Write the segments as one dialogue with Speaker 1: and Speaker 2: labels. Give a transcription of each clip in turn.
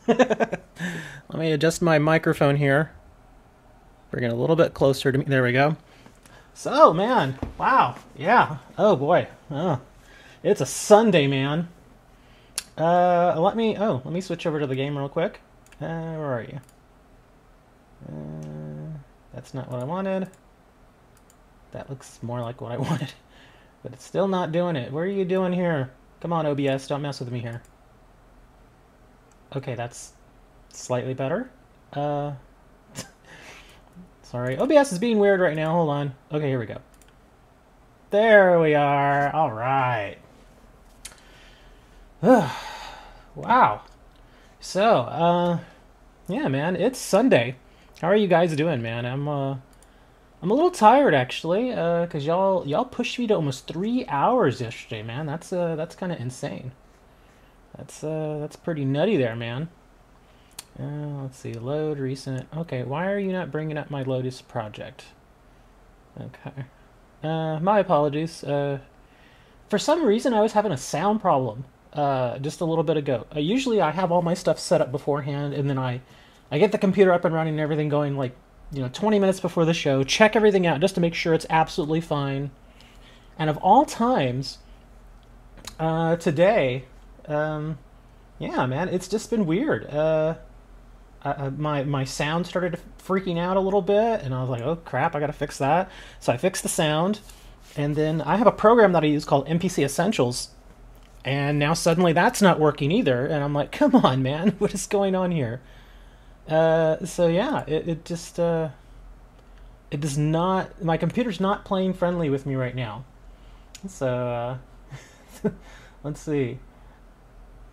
Speaker 1: Let me adjust my microphone here. Bring it a little bit closer to me. There we go. So, man, wow, yeah. Oh boy, it's a Sunday, man. Let me switch over to the game real quick. Where are you? That's not what I wanted. That looks more like what I wanted, but it's still not doing it. What are you doing here? Come on, OBS, don't mess with me here. Okay, that's slightly better. Sorry, OBS is being weird right now. Hold on. Okay, here we go. There we are. All right. Wow. So, yeah, man, it's Sunday. How are you guys doing, man? I'm a little tired actually, cause y'all pushed me to almost 3 hours yesterday, man. That's kind of insane. That's pretty nutty there, man. Let's see, load recent. Okay, why are you not bringing up my Lotus project? Okay. My apologies. For some reason, I was having a sound problem just a little bit ago. Usually, I have all my stuff set up beforehand, and then I get the computer up and running and everything going, like, 20 minutes before the show, check everything out just to make sure it's absolutely fine. And of all times, today, yeah, man, it's just been weird. My sound started freaking out a little bit, and I was like, oh crap, I gotta fix that. So I fixed the sound, and then I have a program that I use called MPC Essentials, and now suddenly that's not working either, and I'm like, come on, man, what is going on here? So yeah, it just, it does not, my computer's not playing friendly with me right now. So, let's see.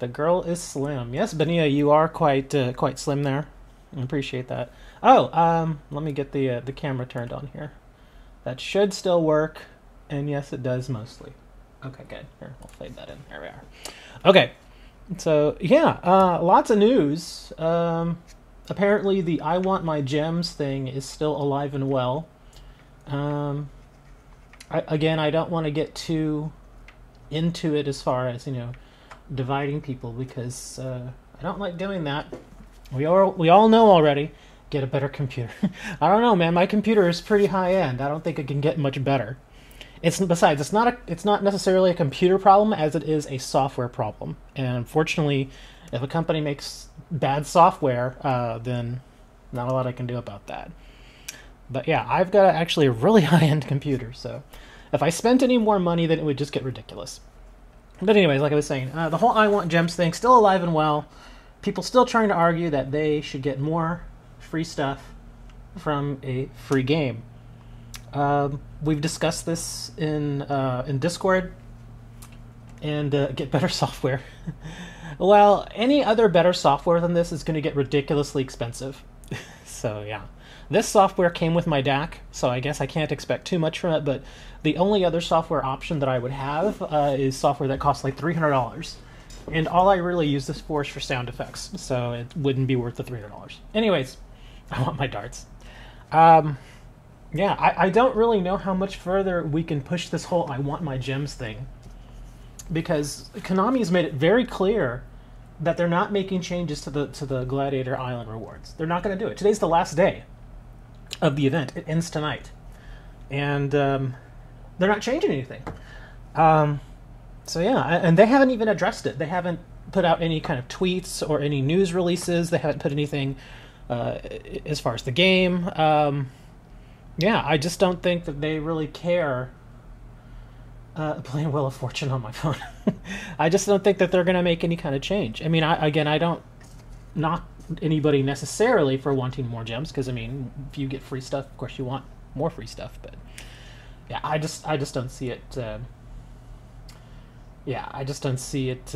Speaker 1: The girl is slim. Yes, Benia, you are quite slim there. I appreciate that. Oh, let me get the camera turned on here. That should still work, and yes, it does mostly. Okay, good. Here, we'll fade that in. There we are. Okay, so yeah, lots of news. Apparently, the I Want My Gems thing is still alive and well. Again, I don't want to get too into it as far as, dividing people, because I don't like doing that. We all know already. Get a better computer. I don't know, man. My computer is pretty high end. I don't think it can get much better. It's not necessarily a computer problem as it is a software problem. And unfortunately, if a company makes bad software, then not a lot I can do about that. But yeah, I've got actually a really high end computer, so if I spent any more money, then it would just get ridiculous. But anyways, like I was saying, the whole I Want Gems thing still alive and well. People still trying to argue that they should get more free stuff from a free game. We've discussed this in Discord, and get better software. Well, any other better software than this is going to get ridiculously expensive. So yeah. This software came with my DAC, so I guess I can't expect too much from it, but the only other software option that I would have is software that costs like $300. And all I really use this for is for sound effects, so it wouldn't be worth the $300. Anyways, I want my darts. Yeah, I don't really know how much further we can push this whole I Want My Gems thing, because Konami's made it very clear that they're not making changes to the Gladiator Island rewards. They're not going to do it. Today's the last day of the event. It ends tonight, and they're not changing anything. So yeah, and they haven't even addressed it. They haven't put out any kind of tweets or any news releases. They haven't put anything as far as the game. Yeah, I just don't think that they really care. Playing Wheel of Fortune on my phone. I just don't think that they're going to make any kind of change. I mean, I don't knock anybody necessarily for wanting more gems, because I mean, if you get free stuff, of course you want more free stuff. But yeah, I just don't see it. Yeah, I just don't see it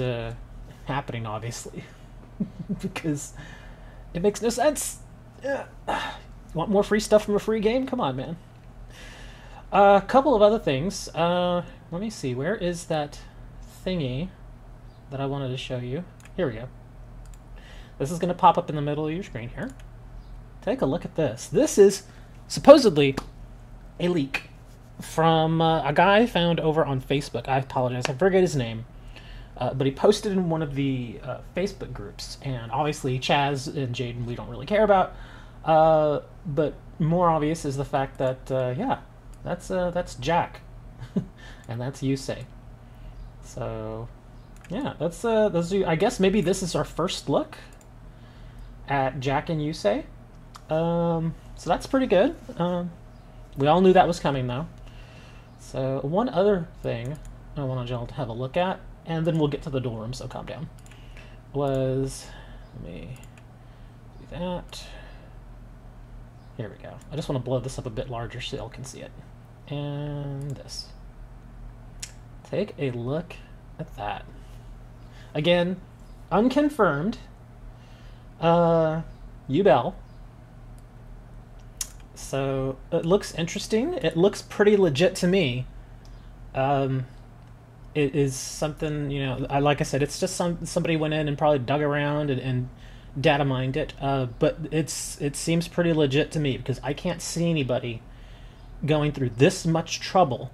Speaker 1: happening, obviously, because it makes no sense. Want more free stuff from a free game? Come on, man. A couple of other things. Let me see. Where is that thingy that I wanted to show you? Here we go. This is going to pop up in the middle of your screen here. Take a look at this. This is supposedly a leak from a guy found over on Facebook. I apologize. I forget his name. But he posted in one of the Facebook groups, and obviously Chaz and Jaden we don't really care about. But more obvious is the fact that yeah, that's Jack, and that's Yusei. So yeah, that's those. I guess maybe this is our first look at Jack and Yusei. So that's pretty good. We all knew that was coming though. So one other thing I wanted y'all to have a look at, and then we'll get to the duel room, so calm down, was, let me do that. Here we go. I just want to blow this up a bit larger so y'all can see it. And this. Take a look at that. Again, unconfirmed. Yubel. So it looks interesting. It looks pretty legit to me. It is something, you know, like I said, it's just somebody went in and probably dug around and data mined it. But it seems pretty legit to me, because I can't see anybody going through this much trouble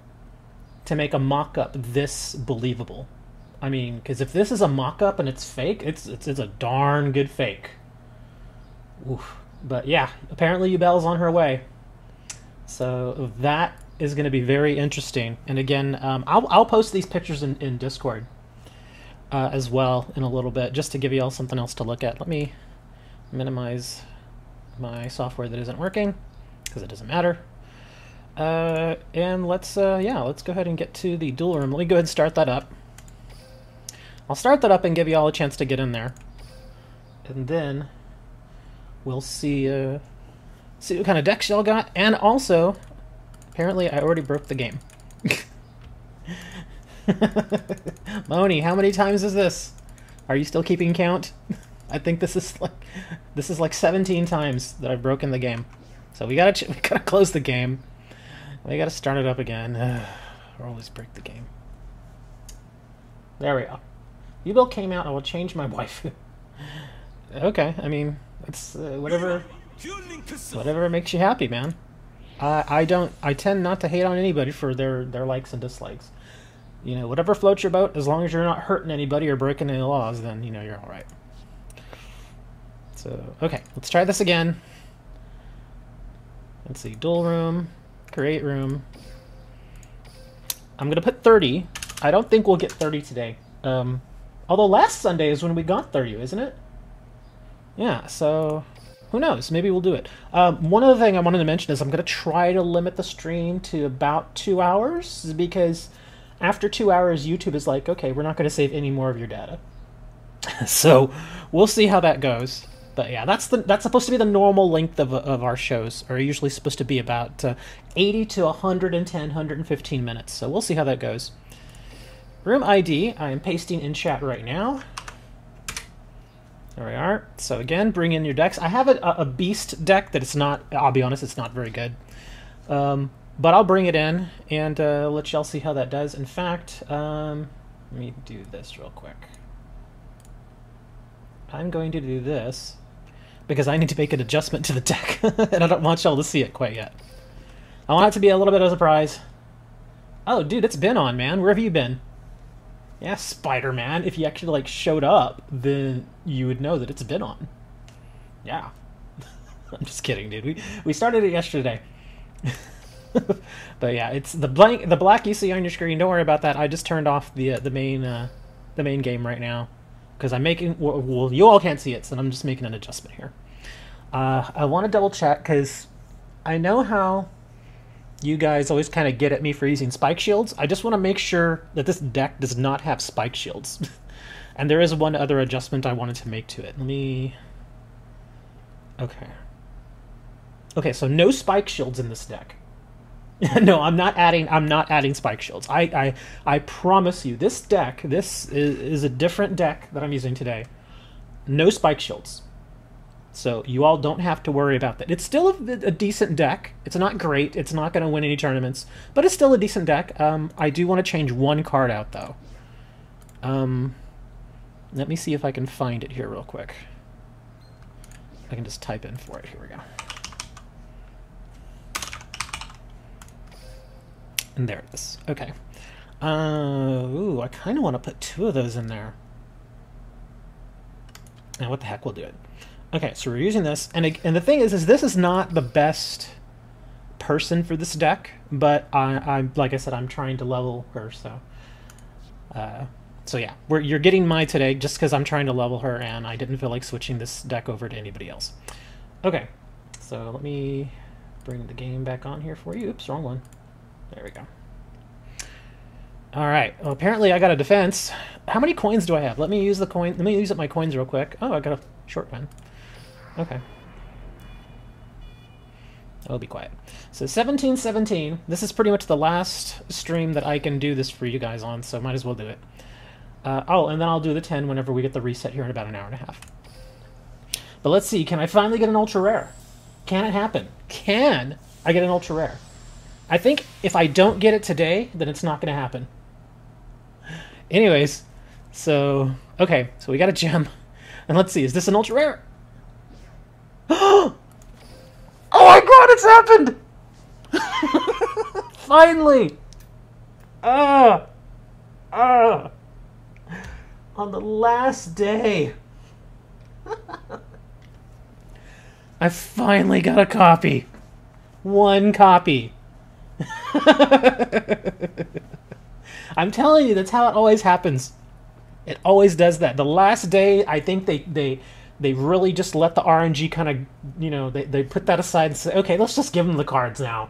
Speaker 1: to make a mock-up this believable. I mean, because if this is a mock-up and it's fake, it's a darn good fake. Oof. But yeah, apparently Yubel's on her way. So that is going to be very interesting. And again, I'll post these pictures in Discord as well in a little bit, just to give you all something else to look at. Let me minimize my software that isn't working, because it doesn't matter. And let's go ahead and get to the duel room. Let me go ahead and start that up. I'll start that up and give you all a chance to get in there. And then we'll see what kind of decks y'all got. And also, apparently I already broke the game. Moni, how many times is this? Are you still keeping count? I think this is like 17 times that I've broken the game. So we gotta close the game. We gotta start it up again. Or always break the game. There we go. Yubel came out. I will change my wife. Okay, I mean, it's whatever makes you happy, man. I tend not to hate on anybody for their likes and dislikes. You know, whatever floats your boat, as long as you're not hurting anybody or breaking any laws, then, you know, you're all right. So, okay, let's try this again. Let's see, duel room, create room. I'm gonna put 30. I don't think we'll get 30 today. Although last Sunday is when we got 30, isn't it? Yeah, so who knows? Maybe we'll do it. One other thing I wanted to mention is I'm going to try to limit the stream to about 2 hours, because after 2 hours, YouTube is like, okay, we're not going to save any more of your data. So we'll see how that goes. But yeah, that's supposed to be the normal length of our shows. Are usually supposed to be about 80 to 110, 115 minutes. So we'll see how that goes. Room ID, I am pasting in chat right now. There we are. So again, bring in your decks. I have a beast deck that it's not, I'll be honest, it's not very good. But I'll bring it in and let y'all see how that does. In fact, let me do this real quick. I'm going to do this because I need to make an adjustment to the deck, and I don't want y'all to see it quite yet. I want it to be a little bit of a surprise. Oh, dude, it's been on, man. Where have you been? Yeah, Spider-Man. If you actually, like, showed up, then you would know that it's been on. Yeah. I'm just kidding, dude. We started it yesterday. But yeah, it's the black you see on your screen. Don't worry about that. I just turned off the main game right now because I'm making, well, you all can't see it, so I'm just making an adjustment here. I want to double check because I know how you guys always kind of get at me for using spike shields. I just want to make sure that this deck does not have spike shields. And there is one other adjustment I wanted to make to it. Let me... Okay, so no spike shields in this deck. No, I'm not adding spike shields. I promise you, this deck, this is a different deck that I'm using today. No spike shields. So you all don't have to worry about that. It's still a decent deck. It's not great. It's not going to win any tournaments, but it's still a decent deck. I do want to change one card out, though. Let me see if I can find it here real quick. I can just type in for it. Here we go. And there it is. Okay. Ooh, I kind of want to put 2 of those in there. Now, what the heck, we'll do it. Okay, so we're using this, and the thing is this is not the best person for this deck, but I like I said, I'm trying to level her, so yeah, you're getting my today just because I'm trying to level her, and I didn't feel like switching this deck over to anybody else. Okay, so let me bring the game back on here for you. Oops, wrong one. There we go. All right. Well, apparently I got a defense. How many coins do I have? Let me use the coin. Let me use up my coins real quick. Oh, I got a short pen. Okay. I'll be quiet. So 1717. This is pretty much the last stream that I can do this for you guys on, so might as well do it. Oh, and then I'll do the 10 whenever we get the reset here in about an hour and a half. But let's see. Can I finally get an ultra rare? Can it happen? Can I get an ultra rare? I think if I don't get it today, then it's not going to happen. Anyways, so okay, so we got a gem, and let's see, is this an ultra rare? Oh my god, it's happened! Finally! On the last day, I finally got a copy. 1 copy. I'm telling you, that's how it always happens. It always does that. The last day, I think they really just let the RNG kind of, you know, they put that aside and say, okay, let's just give them the cards now.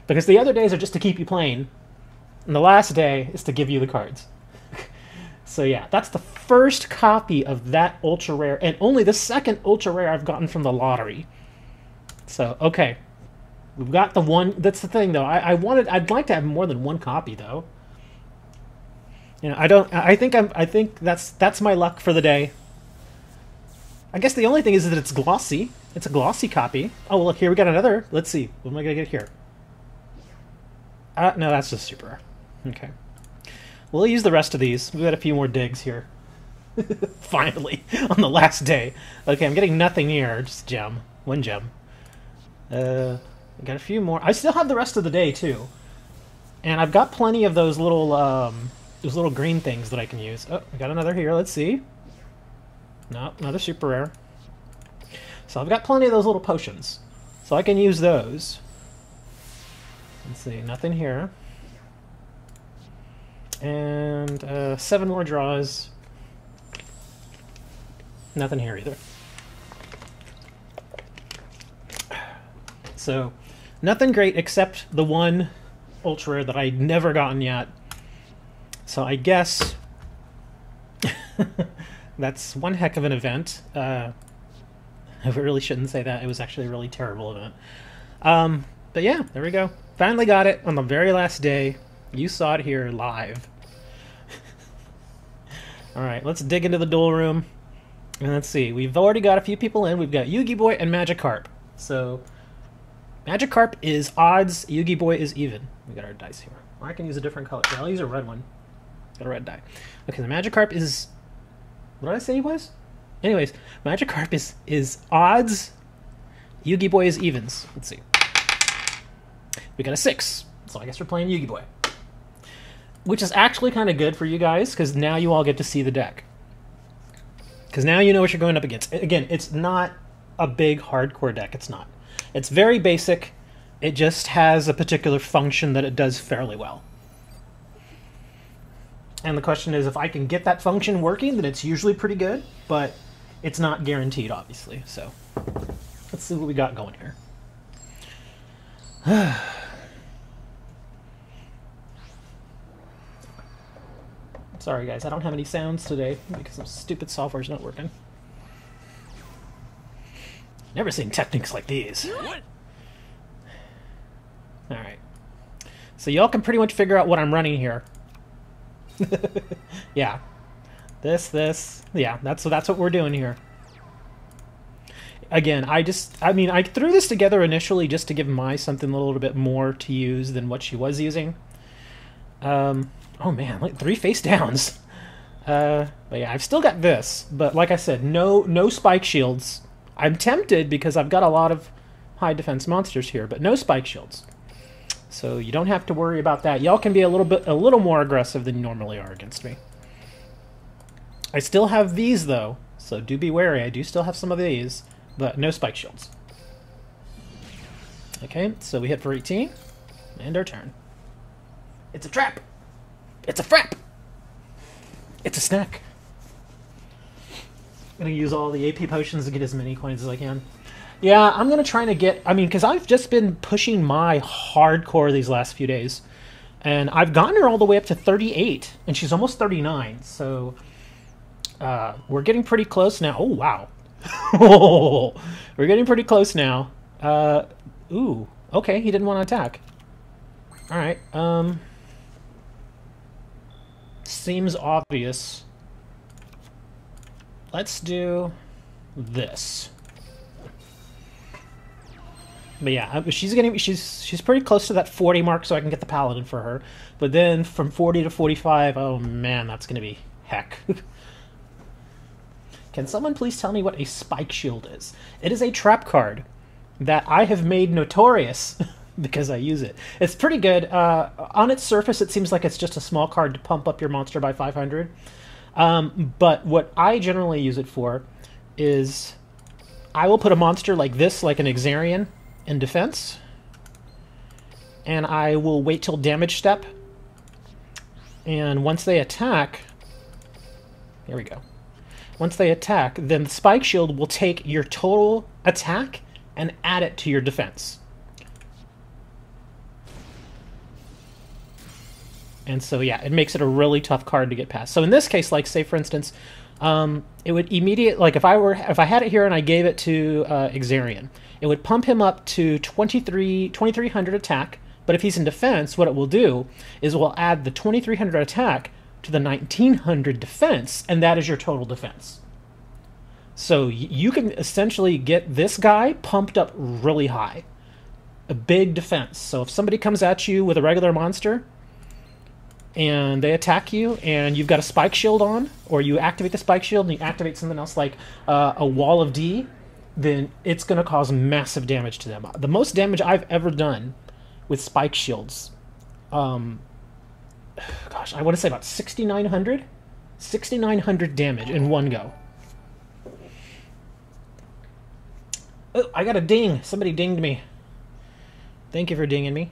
Speaker 1: Because the other days are just to keep you playing, and the last day is to give you the cards. So yeah, that's the first copy of that ultra rare, and only the second ultra rare I've gotten from the lottery. So, okay. We've got the one. That's the thing, though. I'd like to have more than 1 copy, though. You know, I think that's my luck for the day. I guess the only thing is that it's glossy. It's a glossy copy. Oh, well, look, here we got another. Let's see. What am I gonna get here? No, that's just super rare. Okay. We'll use the rest of these. We've got a few more digs here. Finally, on the last day. Okay, I'm getting nothing here. Just gem. 1 gem. I got a few more. I still have the rest of the day, too. And I've got plenty of those little green things that I can use. Oh, I got another here. Let's see. No, another super rare. So I've got plenty of those little potions. So I can use those. Let's see. Nothing here. And 7 more draws. Nothing here either. So, nothing great except the 1 ultra rare that I'd never gotten yet. So I guess that's one heck of an event. I really shouldn't say that. It was actually a really terrible event. But yeah, there we go. Finally got it on the very last day. You saw it here live. Alright, let's dig into the duel room. And let's see. We've already got a few people in. We've got Yugi Boy and Magikarp. So Magikarp is odds, Yugi Boy is even. We got our dice here. Or I can use a different color. Yeah, I'll use a red one. Got a red die. Okay, the Magikarp is... What did I say he was? Anyways, Magikarp is odds, Yugi Boy is evens. Let's see. We got a 6. So I guess we're playing Yugi Boy. Which is actually kind of good for you guys, because now you all get to see the deck. Because now you know what you're going up against. Again, it's not a big hardcore deck. It's not. It's very basic. It just has a particular function that it does fairly well. And the question is, if I can get that function working, then it's usually pretty good, but it's not guaranteed, obviously. So let's see what we got going here. Sorry, guys, I don't have any sounds today because some stupid software's not working. Never seen techniques like these. What? Alright. So y'all can pretty much figure out what I'm running here. Yeah. This. Yeah, that's what we're doing here. Again, I threw this together initially just to give Mai something a little bit more to use than what she was using. Oh man, like 3 face downs. But yeah, I've still got this. But like I said, no spike shields. I'm tempted because I've got a lot of high defense monsters here, but no spike shields. So you don't have to worry about that. Y'all can be a little more aggressive than you normally are against me. I still have these though, so do be wary. I do still have some of these, but no spike shields. Okay, so we hit for 18, and our turn. It's a trap! It's a frap! It's a snack. I'm gonna use all the AP potions to get as many coins as I can. Yeah, I'm gonna try to get, I mean, because I've just been pushing my hardcore these last few days, and I've gotten her all the way up to 38, and she's almost 39, so we're getting pretty close now. Oh, wow. We're getting pretty close now. Ooh, okay, he didn't want to attack. Alright, seems obvious. Let's do this. But yeah, she's pretty close to that 40 mark, so I can get the paladin for her. But then from 40 to 45, oh man, that's gonna be heck. Can someone please tell me what a spike shield is? It is a trap card that I have made notorious because I use it. It's pretty good. On its surface, it seems like it's just a small card to pump up your monster by 500. But what I generally use it for is I will put a monster like this, like an Exarian, in defense, and I will wait till damage step, and once they attack, here we go. Once they attack, then the spike shield will take your total attack and add it to your defense. And so yeah, it makes it a really tough card to get past. So in this case, like say for instance, it would immediate, like if I had it here and I gave it to Exarian, it would pump him up to 2300 attack. But if he's in defense, what it will do is it will add the 2300 attack to the 1900 defense, and that is your total defense. So you can essentially get this guy pumped up really high, a big defense. So if somebody comes at you with a regular monster and they attack you and you've got a spike shield on, or you activate the spike shield and you activate something else like a wall of D, then it's going to cause massive damage to them. The most damage I've ever done with spike shields, gosh, I want to say about 6,900 damage in one go. Oh, I got a ding. Somebody dinged me. Thank you for dinging me.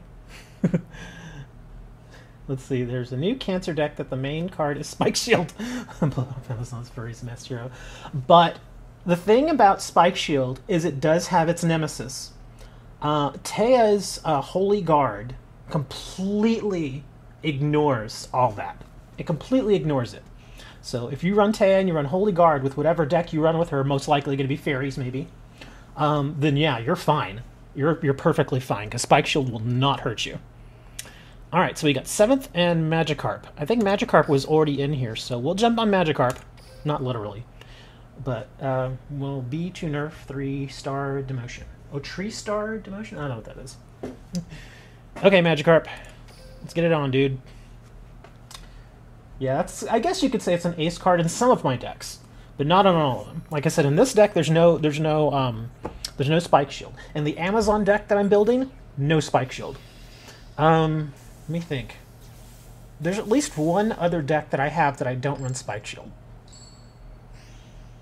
Speaker 1: Let's see, there's a new cancer deck that the main card is Spike Shield. Amazon's Furry's Mess Hero. But the thing about Spike Shield is it does have its nemesis. Tea's Holy Guard completely ignores all that. It completely ignores it. So if you run Tea and you run Holy Guard with whatever deck you run with her, most likely going to be fairies maybe, then yeah, you're fine. You're perfectly fine, because Spike Shield will not hurt you. Alright, so we got 7th and Magikarp. I think Magikarp was already in here, so we'll jump on Magikarp. Not literally. But we'll be to nerf 3-star demotion. Oh, 3-star demotion? I don't know what that is. Okay, Magikarp. Let's get it on, dude. Yeah, that's, I guess you could say it's an ace card in some of my decks, but not on all of them. Like I said, in this deck, there's no Spike Shield. In the Amazon deck that I'm building, no Spike Shield. Let me think. There's at least one other deck that I have that I don't run Spike Shield.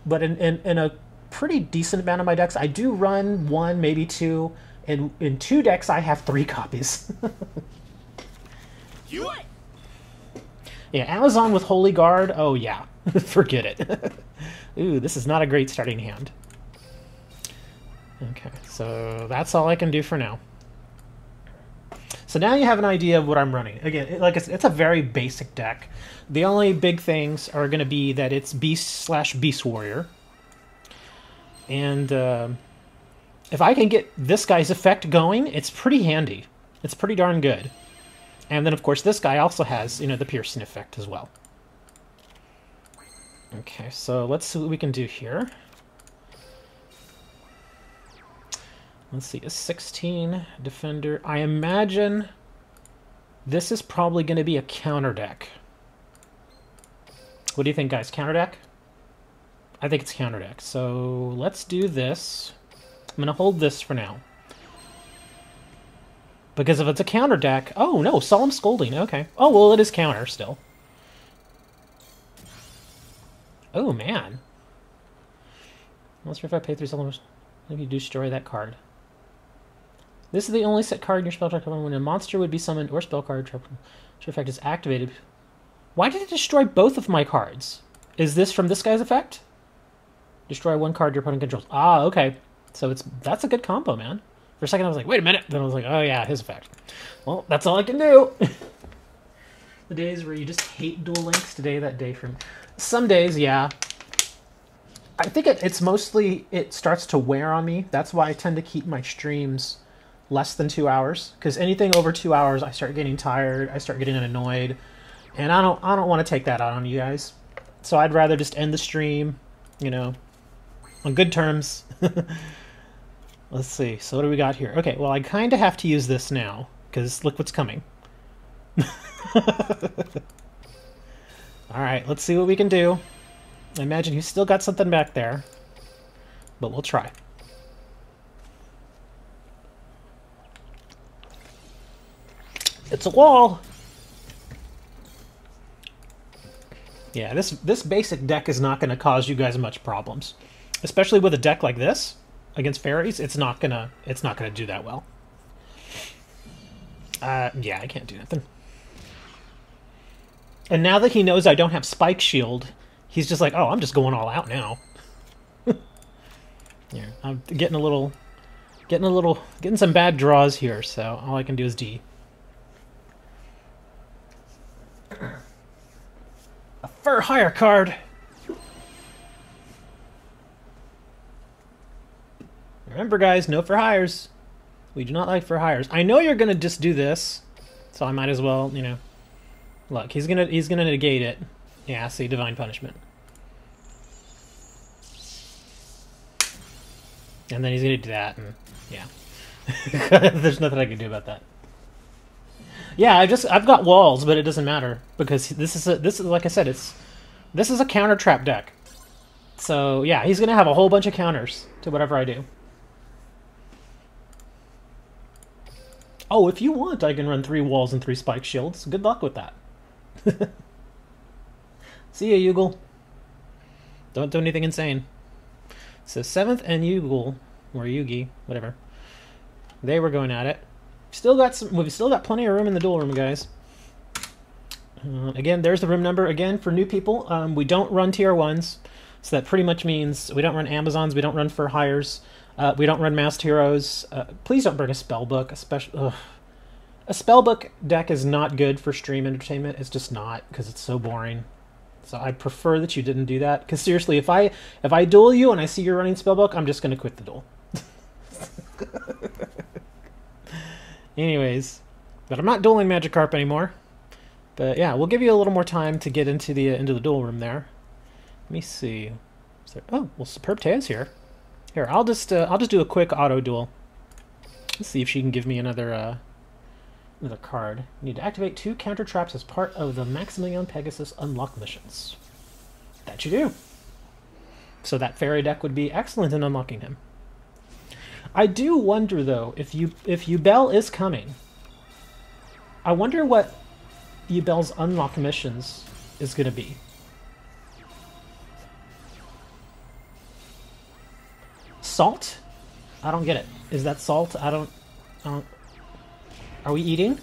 Speaker 1: But in a pretty decent amount of my decks, I do run 1, maybe 2. In 2 decks, I have 3 copies. Yeah, Amazon with Holy Guard, oh yeah. Forget it. Ooh, this is not a great starting hand. Okay, so that's all I can do for now. So now you have an idea of what I'm running. Again, it's a very basic deck. The only big things are going to be that it's Beast/Beast Warrior. And if I can get this guy's effect going, it's pretty handy. It's pretty darn good. And then, of course, this guy also has, you know, the piercing effect as well. Okay, so let's see what we can do here. Let's see, a 16 defender. I imagine this is probably going to be a counter deck. What do you think, guys? Counter deck? I think it's counter deck. So let's do this. I'm going to hold this for now. Because if it's a counter deck... Oh, no, Solemn Scolding. Okay. Oh, well, it is counter still. Oh, man. Monster if I pay 3 Solemn... Maybe you destroy that card. This is the only set card in your spell track when a monster would be summoned or spell card effect is activated. Why did it destroy both of my cards? Is this from this guy's effect? Destroy 1 card your opponent controls. Ah, okay. So that's a good combo, man. For a second I was like, wait a minute. Then I was like, oh yeah, his effect. Well, that's all I can do. The days where you just hate Duel Links, today that day from... Some days, yeah. I think it's mostly, it starts to wear on me. That's why I tend to keep my streams less than 2 hours. Because anything over 2 hours, I start getting tired. I start getting annoyed. And I don't want to take that out on you guys. So I'd rather just end the stream, you know, on good terms. Let's see. So what do we got here? Okay, well, I kind of have to use this now, because look what's coming. Alright, let's see what we can do. I imagine he's still got something back there, but we'll try. It's a wall! Yeah, this basic deck is not going to cause you guys much problems. Especially with a deck like this. Against fairies, it's not gonna do that well. Yeah, I can't do nothing. And now that he knows I don't have Spike Shield, he's just like, oh, I'm just going all out now. Yeah, I'm getting some bad draws here, so all I can do is D. A Fur Hire card. Remember, guys, no for hires. We do not like for hires. I know you're gonna just do this, so I might as well, you know. Look, he's gonna negate it. Yeah, see, Divine Punishment. And then he's gonna do that, and yeah. There's nothing I can do about that. Yeah, I've got walls, but it doesn't matter because this is like I said, this is a counter trap deck. So yeah, he's gonna have a whole bunch of counters to whatever I do. Oh, if you want, I can run 3 walls and 3 spike shields. Good luck with that. See ya, Yugioh. Don't do anything insane. So 7th and Yugioh, or Yugi, whatever. They were going at it. We've still got plenty of room in the duel room, guys. Again, there's the room number. Again, for new people, we don't run tier 1s. So that pretty much means we don't run Amazons, we don't run for hires. We don't run Masked Heroes. Please don't bring a spellbook. Especially, a spellbook deck is not good for stream entertainment. It's just not, because it's so boring. So I'd prefer that you didn't do that. Because seriously, if I duel you and I see you're running spellbook, I'm just going to quit the duel. Anyways, but I'm not dueling Magikarp anymore. But yeah, we'll give you a little more time to get into the duel room there. Let me see. Oh, well, Superb Tea's here. Here, I'll just do a quick auto duel. Let's see if she can give me another card. You need to activate 2 counter traps as part of the Maximilian Pegasus unlock missions. That you do. So that fairy deck would be excellent in unlocking him. I do wonder though, if Yubel is coming, I wonder what Yubel's unlock missions is gonna be. Salt? I don't get it. Is that salt? I don't... Are we eating?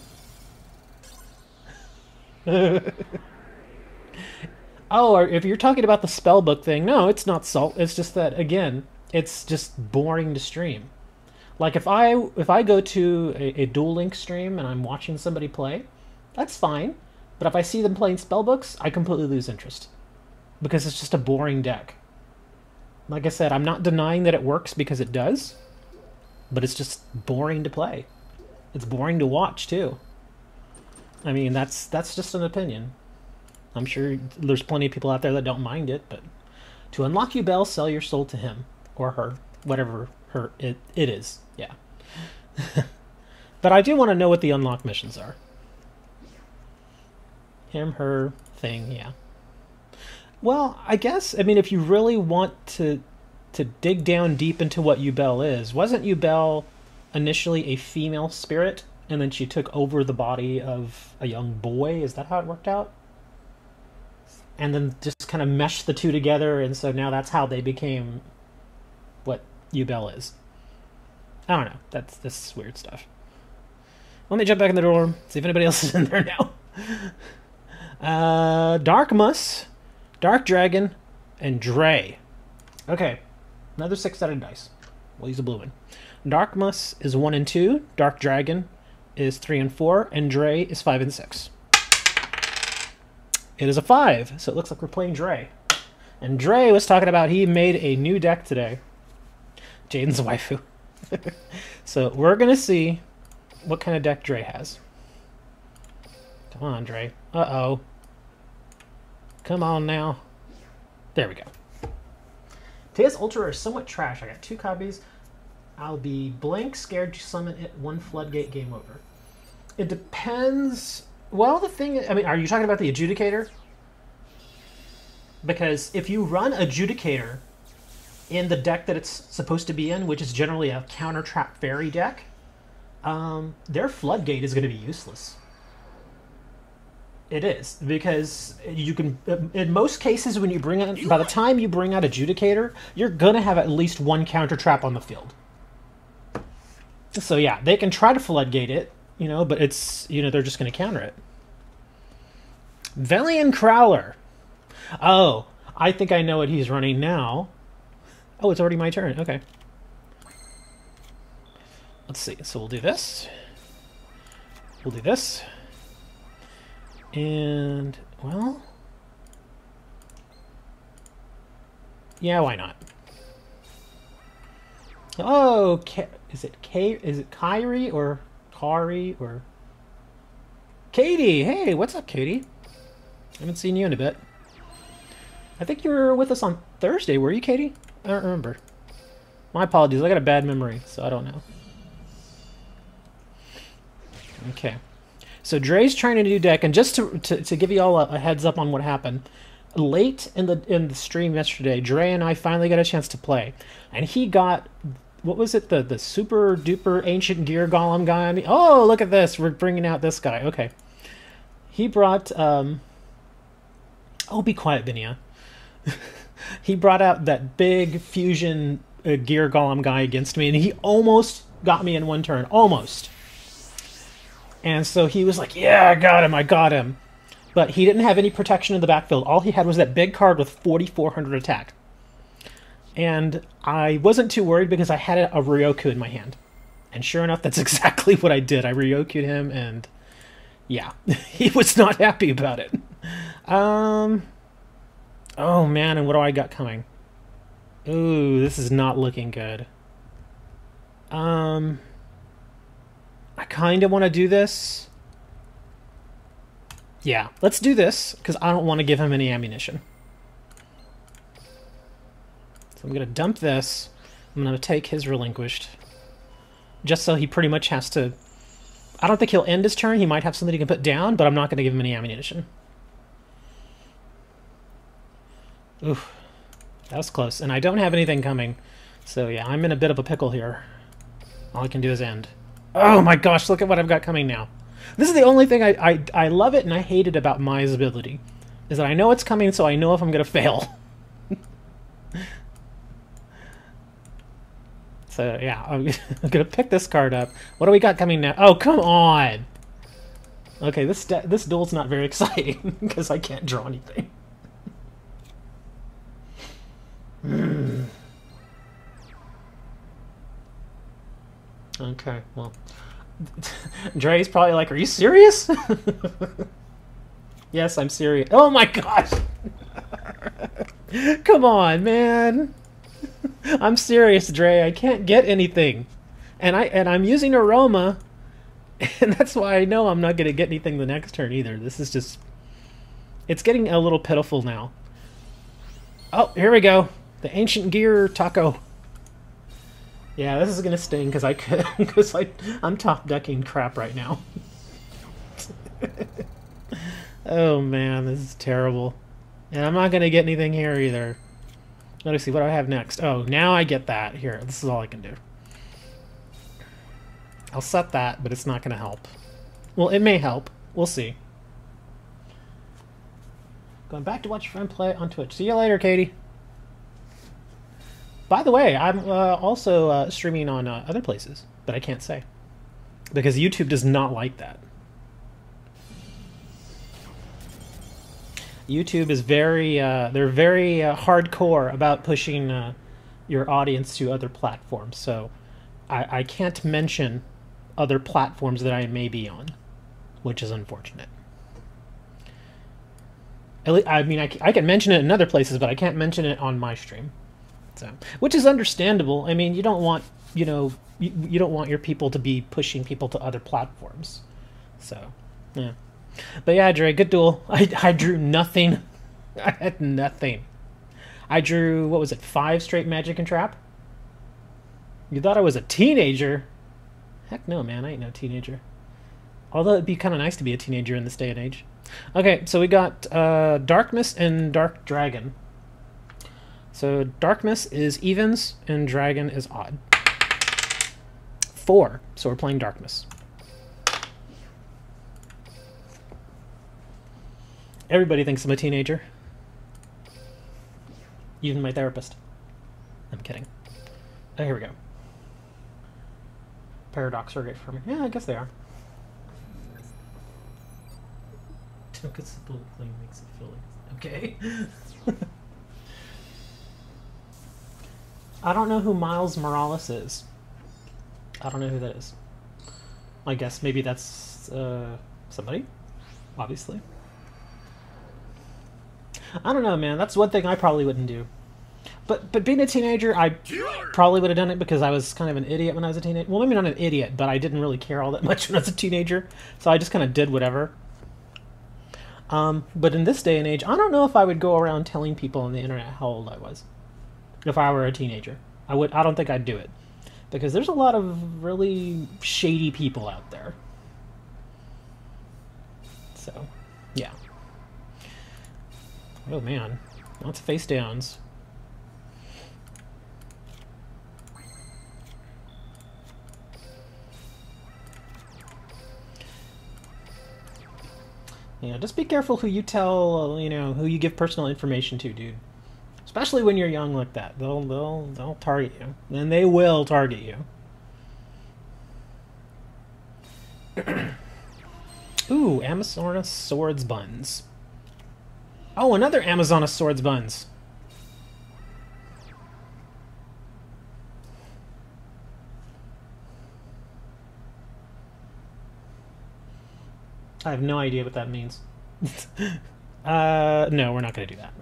Speaker 1: Oh, if you're talking about the spellbook thing, no, it's not salt. It's just that, again, it's just boring to stream. Like, if I go to a Duel Link stream and I'm watching somebody play, that's fine. But if I see them playing spellbooks, I completely lose interest. Because it's just a boring deck. Like I said, I'm not denying that it works because it does, but it's just boring to play. It's boring to watch, too. I mean, that's just an opinion. I'm sure there's plenty of people out there that don't mind it, but to unlock Yubel, sell your soul to him. Or her. Whatever it is. Yeah. But I do want to know what the unlock missions are. Him, her, thing, yeah. Well, I guess, I mean, if you really want to dig down deep into what Yubel is, wasn't Yubel initially a female spirit and then she took over the body of a young boy. Is that how it worked out? And then just kind of meshed the two together, and so now that's how they became what Yubel is. I don't know. This is weird stuff. Let me jump back in the door, see if anybody else is in there now. Dark Mus, Dark Dragon, and Dre. Okay, another 6-sided dice. We'll use a blue one. Dark Mus is 1 and 2. Dark Dragon is 3 and 4. And Dre is 5 and 6. It is a 5, so it looks like we're playing Dre. And Dre was talking about he made a new deck today. Jaden's a waifu. So we're going to see what kind of deck Dre has. Come on, Dre. Uh-oh. Come on now. There we go. Tea's Ultra are somewhat trash. I got 2 copies. I'll be blank, scared to summon it, 1 floodgate, game over. It depends. Well, the thing, I mean, are you talking about the Adjudicator? Because if you run Adjudicator in the deck that it's supposed to be in, which is generally a counter trap fairy deck, their floodgate is going to be useless. It is, because you can, in most cases, when you bring out, by the time you bring out Adjudicator, you're going to have at least 1 counter trap on the field. So yeah, they can try to floodgate it, you know, but it's, you know, they're just going to counter it. Velian Crowler. Oh, I think I know what he's running now. Oh, it's already my turn. Okay. Let's see. So we'll do this. We'll do this. And, well... yeah, why not? Oh, is it Kyrie or Kari or... Katie! Hey, what's up, Katie? I haven't seen you in a bit. I think you were with us on Thursday, were you, Katie? I don't remember. My apologies, I got a bad memory, so I don't know. Okay. So Dre's trying a new deck, and just to give you all a heads up on what happened, late in the stream yesterday, Dre and I finally got a chance to play, and he got, what was it, the super duper ancient gear golem guy? Oh, look at this! We're bringing out this guy. Okay, he brought oh, be quiet, Binia. He brought out that big fusion gear golem guy against me, and he almost got me in 1 turn, almost. And so he was like, yeah, I got him. But he didn't have any protection in the backfield. All he had was that big card with 4,400 attack. And I wasn't too worried because I had a Ryoku in my hand. And sure enough, that's exactly what I did. I Ryoku'd him, and yeah, he was not happy about it. Oh man, and what do I got coming? Ooh, this is not looking good. I kind of want to do this. Yeah, let's do this, because I don't want to give him any ammunition. So I'm going to dump this. I'm going to take his Relinquished. Just so he pretty much has to... I don't think he'll end his turn. He might have something he can put down, but I'm not going to give him any ammunition. Oof. That was close. And I don't have anything coming. So yeah, I'm in a bit of a pickle here. All I can do is end. Oh my gosh, look at what I've got coming now. This is the only thing I love it and I hate it about Mai's ability. Is that I know it's coming, so I know if I'm going to fail. So yeah, I'm going to pick this card up. What do we got coming now? Oh, come on! Okay, this duel's not very exciting, because I can't draw anything. Okay, well... Dre's probably like, are you serious? Yes, I'm serious. Oh my gosh! Come on, man! I'm serious, Dre. I can't get anything. And I'm using Aroma, and that's why I know I'm not going to get anything the next turn either. This is just... It's getting a little pitiful now. Oh, here we go. The Ancient Gear Taco. Yeah, this is gonna sting because I'm top decking crap right now. Oh man, this is terrible. And I'm not gonna get anything here either. Let me see, what do I have next? Oh, now I get that. Here, this is all I can do. I'll set that, but it's not going to help. Well, it may help. We'll see. Going back to watch your friend play on Twitch. See you later, Katie. By the way, I'm also streaming on other places, but I can't say. Because YouTube does not like that. YouTube is very, they're very hardcore about pushing your audience to other platforms. So I can't mention other platforms that I may be on, which is unfortunate. I mean, I can mention it in other places, but I can't mention it on my stream. So, which is understandable. I mean, you don't want, you know, you don't want your people to be pushing people to other platforms. So, yeah. But yeah, Dre, good duel. I drew nothing. I had nothing. I drew, what was it, 5 straight magic and trap? You thought I was a teenager? Heck no, man, I ain't no teenager. Although it'd be kind of nice to be a teenager in this day and age. Okay, so we got Dark Mist and Dark Dragon. So Dark Mist is evens and Dragon is odd. 4, so we're playing Dark Mist. Everybody thinks I'm a teenager. Even my therapist. I'm kidding. Oh, here we go. Paradox are great for me. Yeah, I guess they are. Because the blue clean makes it feel like... Okay. I don't know who Miles Morales is. I don't know who that is. I guess maybe that's somebody, obviously. I don't know, man. That's one thing I probably wouldn't do. But being a teenager, I probably would have done it because I was kind of an idiot when I was a teenager. Well, maybe not an idiot, but I didn't really care all that much when I was a teenager. So I just kind of did whatever. But in this day and age, I don't know if I would go around telling people on the internet how old I was. If I were a teenager. I don't think I'd do it. Because there's a lot of really shady people out there. So, yeah. Oh man, lots of face downs. Yeah, just be careful who you tell, you know, who you give personal information to, dude. Especially when you're young like that. They'll target you. And they will target you. Ooh, Amazoness Swords Buns. Oh, another Amazoness Swords Buns. I have no idea what that means. No, we're not going to do that.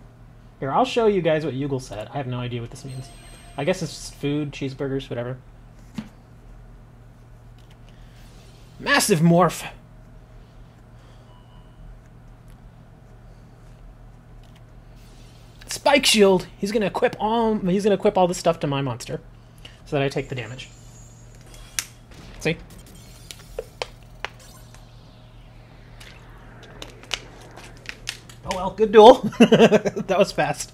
Speaker 1: Here, I'll show you guys what Yugioh said. I have no idea what this means. I guess it's just food, cheeseburgers, whatever. Massive morph! Spike shield! He's gonna equip all this stuff to my monster. So that I take the damage. See? Oh well, good duel. That was fast.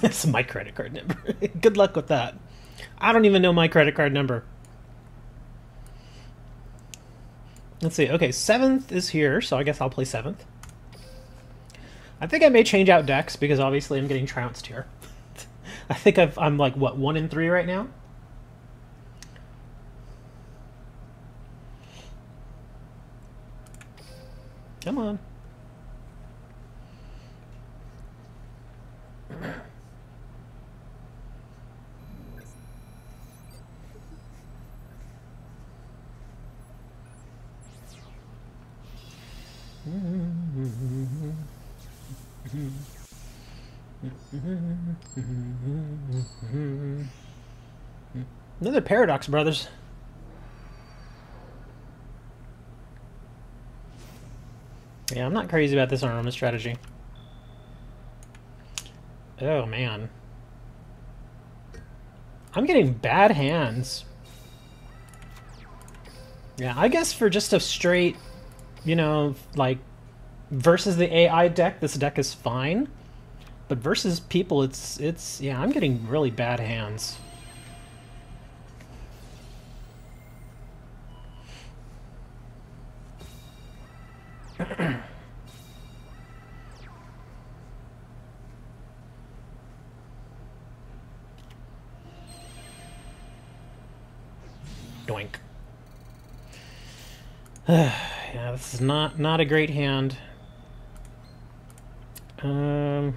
Speaker 1: That's my credit card number. Good luck with that. I don't even know my credit card number. Let's see. Okay, 7th is here, so I guess I'll play 7th. I think I may change out decks because obviously I'm getting trounced here. I think I'm like, what, 1 in 3 right now? Come on. Another Paradox Brothers. Yeah, I'm not crazy about this armament strategy. Oh, man. I'm getting bad hands. Yeah, I guess for just a straight, you know, like, versus the AI deck, this deck is fine. But versus people, it's yeah, I'm getting really bad hands. Doink. Yeah, this is not a great hand. Oh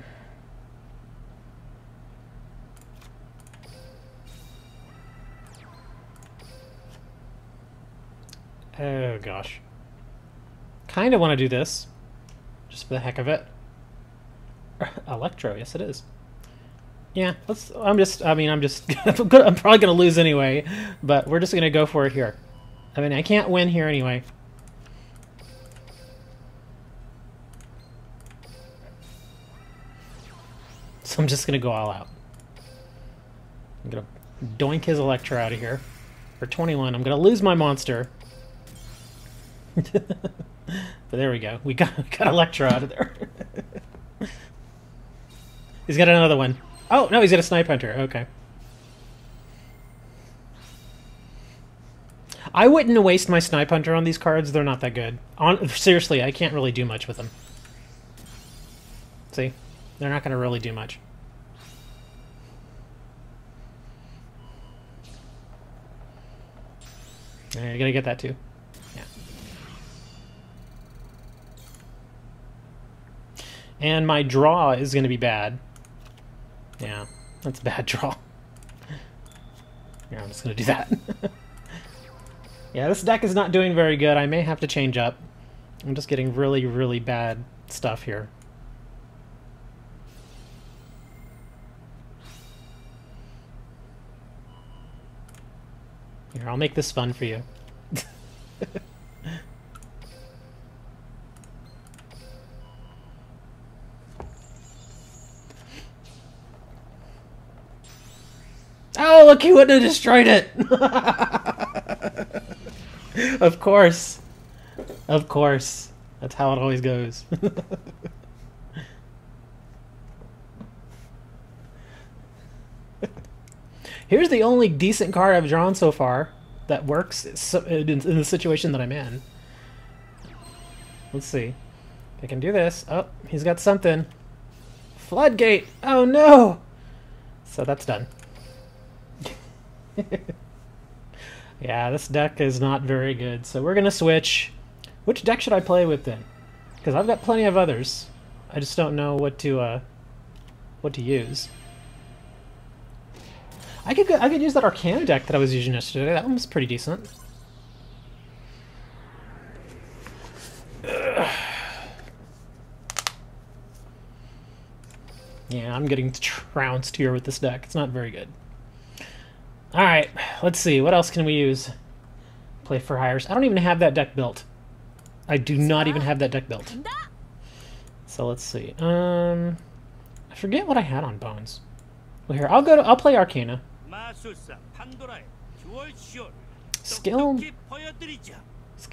Speaker 1: gosh. Kind of want to do this, just for the heck of it. Electro, yes it is. Yeah, I'm probably gonna lose anyway, but we're just gonna go for it here. I mean, I can't win here anyway. So I'm just gonna go all out. I'm gonna doink his Electro out of here. For 21, I'm gonna lose my monster. But there we go. We got Electro out of there. He's got another one. Oh, no, he's got a Snipe Hunter. Okay. I wouldn't waste my Snipe Hunter on these cards. They're not that good. Seriously, I can't really do much with them. See? They're not going to really do much. You're going to get that too. Yeah. And my draw is going to be bad. Yeah, that's a bad draw. Yeah, I'm just going to do that. Yeah, this deck is not doing very good. I may have to change up. I'm just getting really, really bad stuff here. Here, I'll make this fun for you. Oh, look, he wouldn't have destroyed it! Of course. Of course. That's how it always goes. Here's the only decent card I've drawn so far that works in the situation that I'm in. Let's see. I can do this. Oh, he's got something. Floodgate! Oh no! So that's done. Yeah, this deck is not very good, so we're gonna switch. Which deck should I play with then? Because I've got plenty of others. I just don't know what to use. I could use that Arcana deck that I was using yesterday. That one was pretty decent. Ugh. Yeah, I'm getting trounced here with this deck. It's not very good. Alright, let's see. What else can we use? Play for hires. I don't even have that deck built. I do not even have that deck built. So let's see. I forget what I had on Bones. Well, here, I'll play Arcana. Skill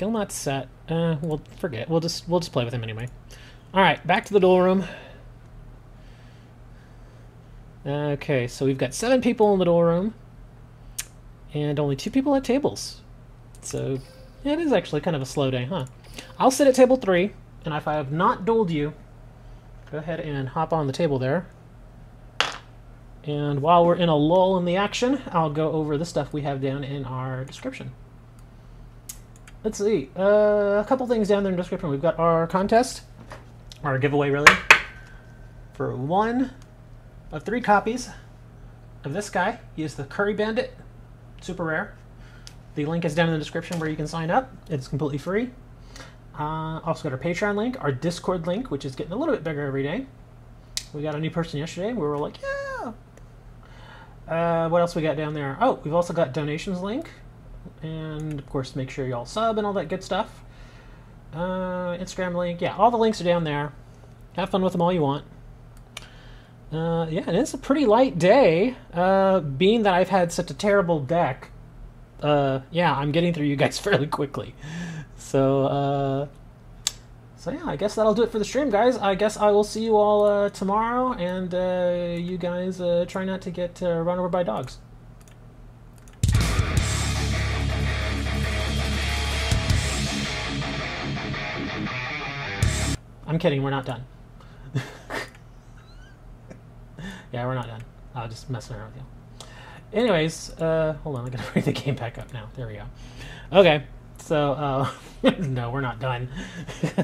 Speaker 1: not set. We'll forget. We'll just play with him anyway. Alright, back to the duel room. Okay, so we've got 7 people in the duel room. And only 2 people at tables. So, yeah, it is actually kind of a slow day, huh? I'll sit at table 3, and if I have not dueled you, go ahead and hop on the table there. And while we're in a lull in the action, I'll go over the stuff we have down in our description. Let's see. A couple things down there in the description. We've got our contest, our giveaway, really, for 1 of 3 copies of this guy. He is the Curry Bandit. Super rare. The link is down in the description where you can sign up. It's completely free. Also got our Patreon link, our Discord link, which is getting a little bit bigger every day. We got a new person yesterday. We were like, yeah. What else we got down there? Oh, we've also got donations link. And, of course, make sure you all sub and all that good stuff. Instagram link. Yeah, all the links are down there. Have fun with them all you want. Yeah, and it's a pretty light day, being that I've had such a terrible deck. Yeah, I'm getting through you guys fairly quickly. So yeah, I guess that'll do it for the stream, guys. I guess I will see you all tomorrow, and you guys try not to get run over by dogs. I'm kidding. We're not done. Yeah, we're not done. I'll just messing around with you. Anyways, hold on. I gotta bring the game back up now. There we go. Okay, so no, we're not done.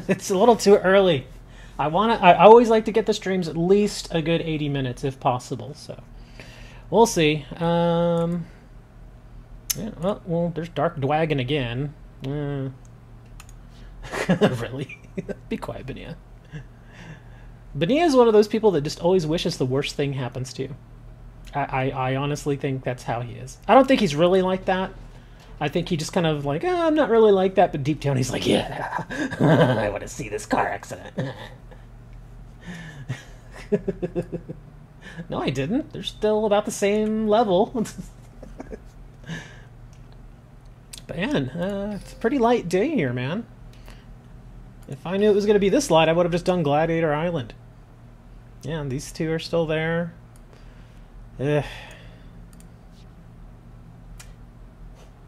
Speaker 1: It's a little too early. I always like to get the streams at least a good 80 minutes if possible. So we'll see. Yeah, well, there's Dark Dwagon again. Really? Be quiet, Benia. Benia is one of those people that just always wishes the worst thing happens to you. I honestly think that's how he is. I don't think he's really like that. I think he just kind of like, I'm not really like that, but deep down he's like, yeah, I want to see this car accident. No, I didn't. They're still about the same level. But man, it's a pretty light day here, man. If I knew it was going to be this light, I would have just done Gladiator Island. Yeah, and these two are still there. Ugh.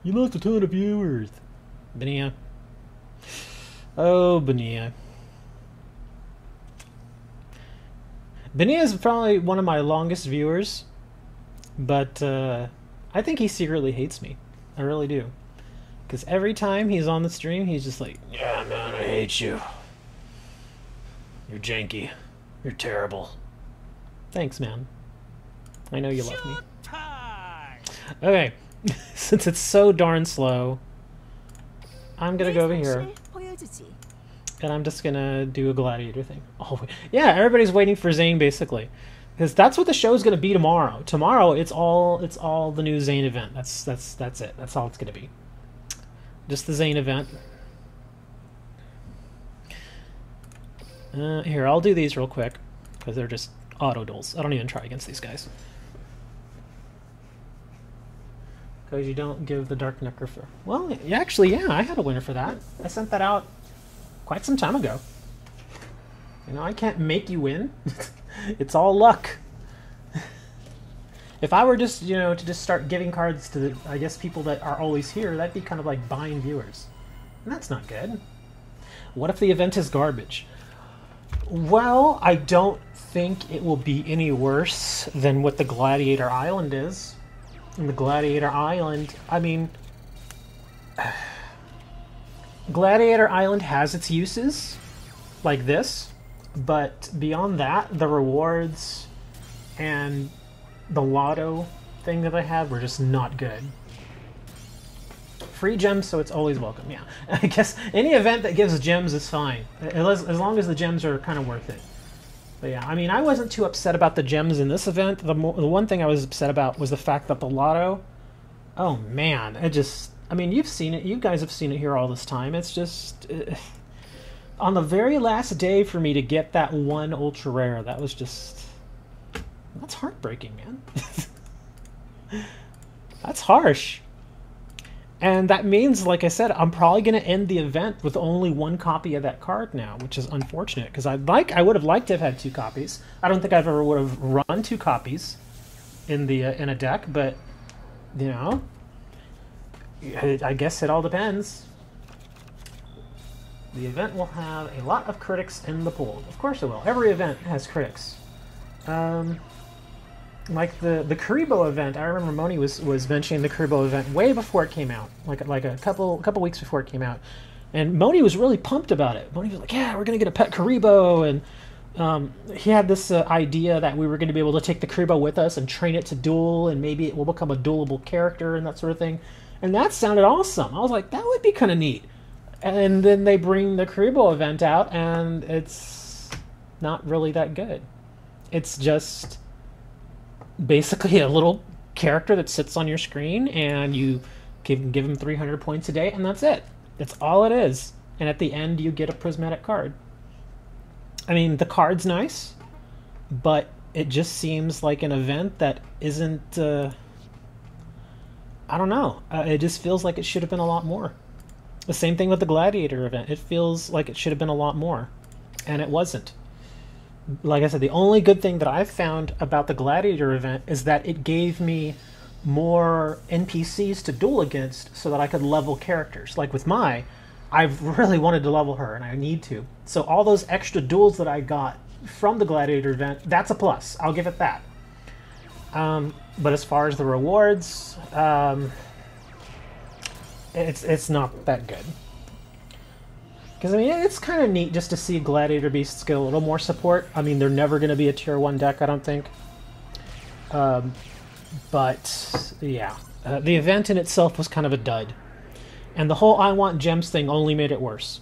Speaker 1: You lost a ton of viewers. Benia. Oh, Benia. Benia is probably one of my longest viewers, but I think he secretly hates me. I really do. Because every time he's on the stream, he's just like, yeah, man, I hate you. You're janky. You're terrible. Thanks, man. I know you love me. Okay. Since it's so darn slow, I'm going to go over here. And I'm just going to do a gladiator thing. Oh, yeah, everybody's waiting for Zane, basically. Because that's what the show's going to be tomorrow. Tomorrow, it's all the new Zane event. That's it. That's all it's going to be. Just the Zane event. Here, I'll do these real quick, because they're just auto duels. I don't even try against these guys. Because you don't give the Dark Necker for... Well, actually, yeah, I had a winner for that. I sent that out quite some time ago. You know, I can't make you win. It's all luck. If I were just, you know, to just start giving cards to, I guess, people that are always here, that'd be kind of like buying viewers. And that's not good. What if the event is garbage? Well, I don't think it will be any worse than what the Gladiator Island is. And the Gladiator Island, I mean... Gladiator Island has its uses, like this, but beyond that, the rewards and the lotto thing that I had were just not good. Free gems, so it's always welcome, yeah. I guess any event that gives gems is fine, as long as the gems are kind of worth it. But yeah, I mean, I wasn't too upset about the gems in this event. The one thing I was upset about was the fact that the lotto, oh man, it just, I mean, you've seen it, you guys have seen it here all this time, it's just, on the very last day for me to get that one ultra rare, that was just, that's heartbreaking, man. That's harsh. And that means, like I said, I'm probably going to end the event with only one copy of that card now, which is unfortunate, because I would have liked to have had 2 copies. I don't think I've ever would have run 2 copies in a deck, but, you know, I guess it all depends. The event will have a lot of critics in the pool. Of course it will. Every event has critics. Like the Karibo event, I remember Moni was mentioning the Karibo event way before it came out, like a couple weeks before it came out, and Moni was really pumped about it. Moni was like, "Yeah, we're gonna get a pet Karibo," and he had this idea that we were going to be able to take the Karibo with us and train it to duel, and maybe it will become a duelable character and that sort of thing. And that sounded awesome. I was like, that would be kind of neat. And then they bring the Karibo event out, and it's not really that good. It's just basically a little character that sits on your screen, and you give him 300 points a day, and that's it. That's all it is. And at the end, you get a prismatic card. I mean, the card's nice, but it just seems like an event that isn't... I don't know. It just feels like it should have been a lot more. The same thing with the Gladiator event. It feels like it should have been a lot more, and it wasn't. Like I said, the only good thing that I've found about the Gladiator event is that it gave me more NPCs to duel against so that I could level characters. Like with I've really wanted to level her, and I need to. So all those extra duels that I got from the Gladiator event, that's a plus. I'll give it that. But as far as the rewards, it's not that good. Because, I mean, it's kind of neat just to see Gladiator Beasts get a little more support. I mean, they're never going to be a Tier 1 deck, I don't think. But, yeah. The event in itself was kind of a dud. And the whole I want gems thing only made it worse.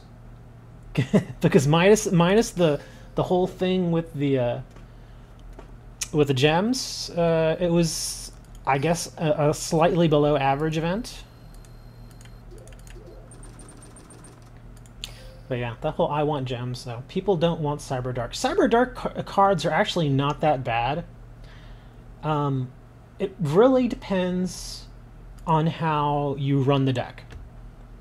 Speaker 1: Because minus the whole thing with the gems, it was, I guess, a slightly below average event. But yeah, that whole I want gems, though. People don't want Cyberdark. Cyberdark cards are actually not that bad. It really depends on how you run the deck.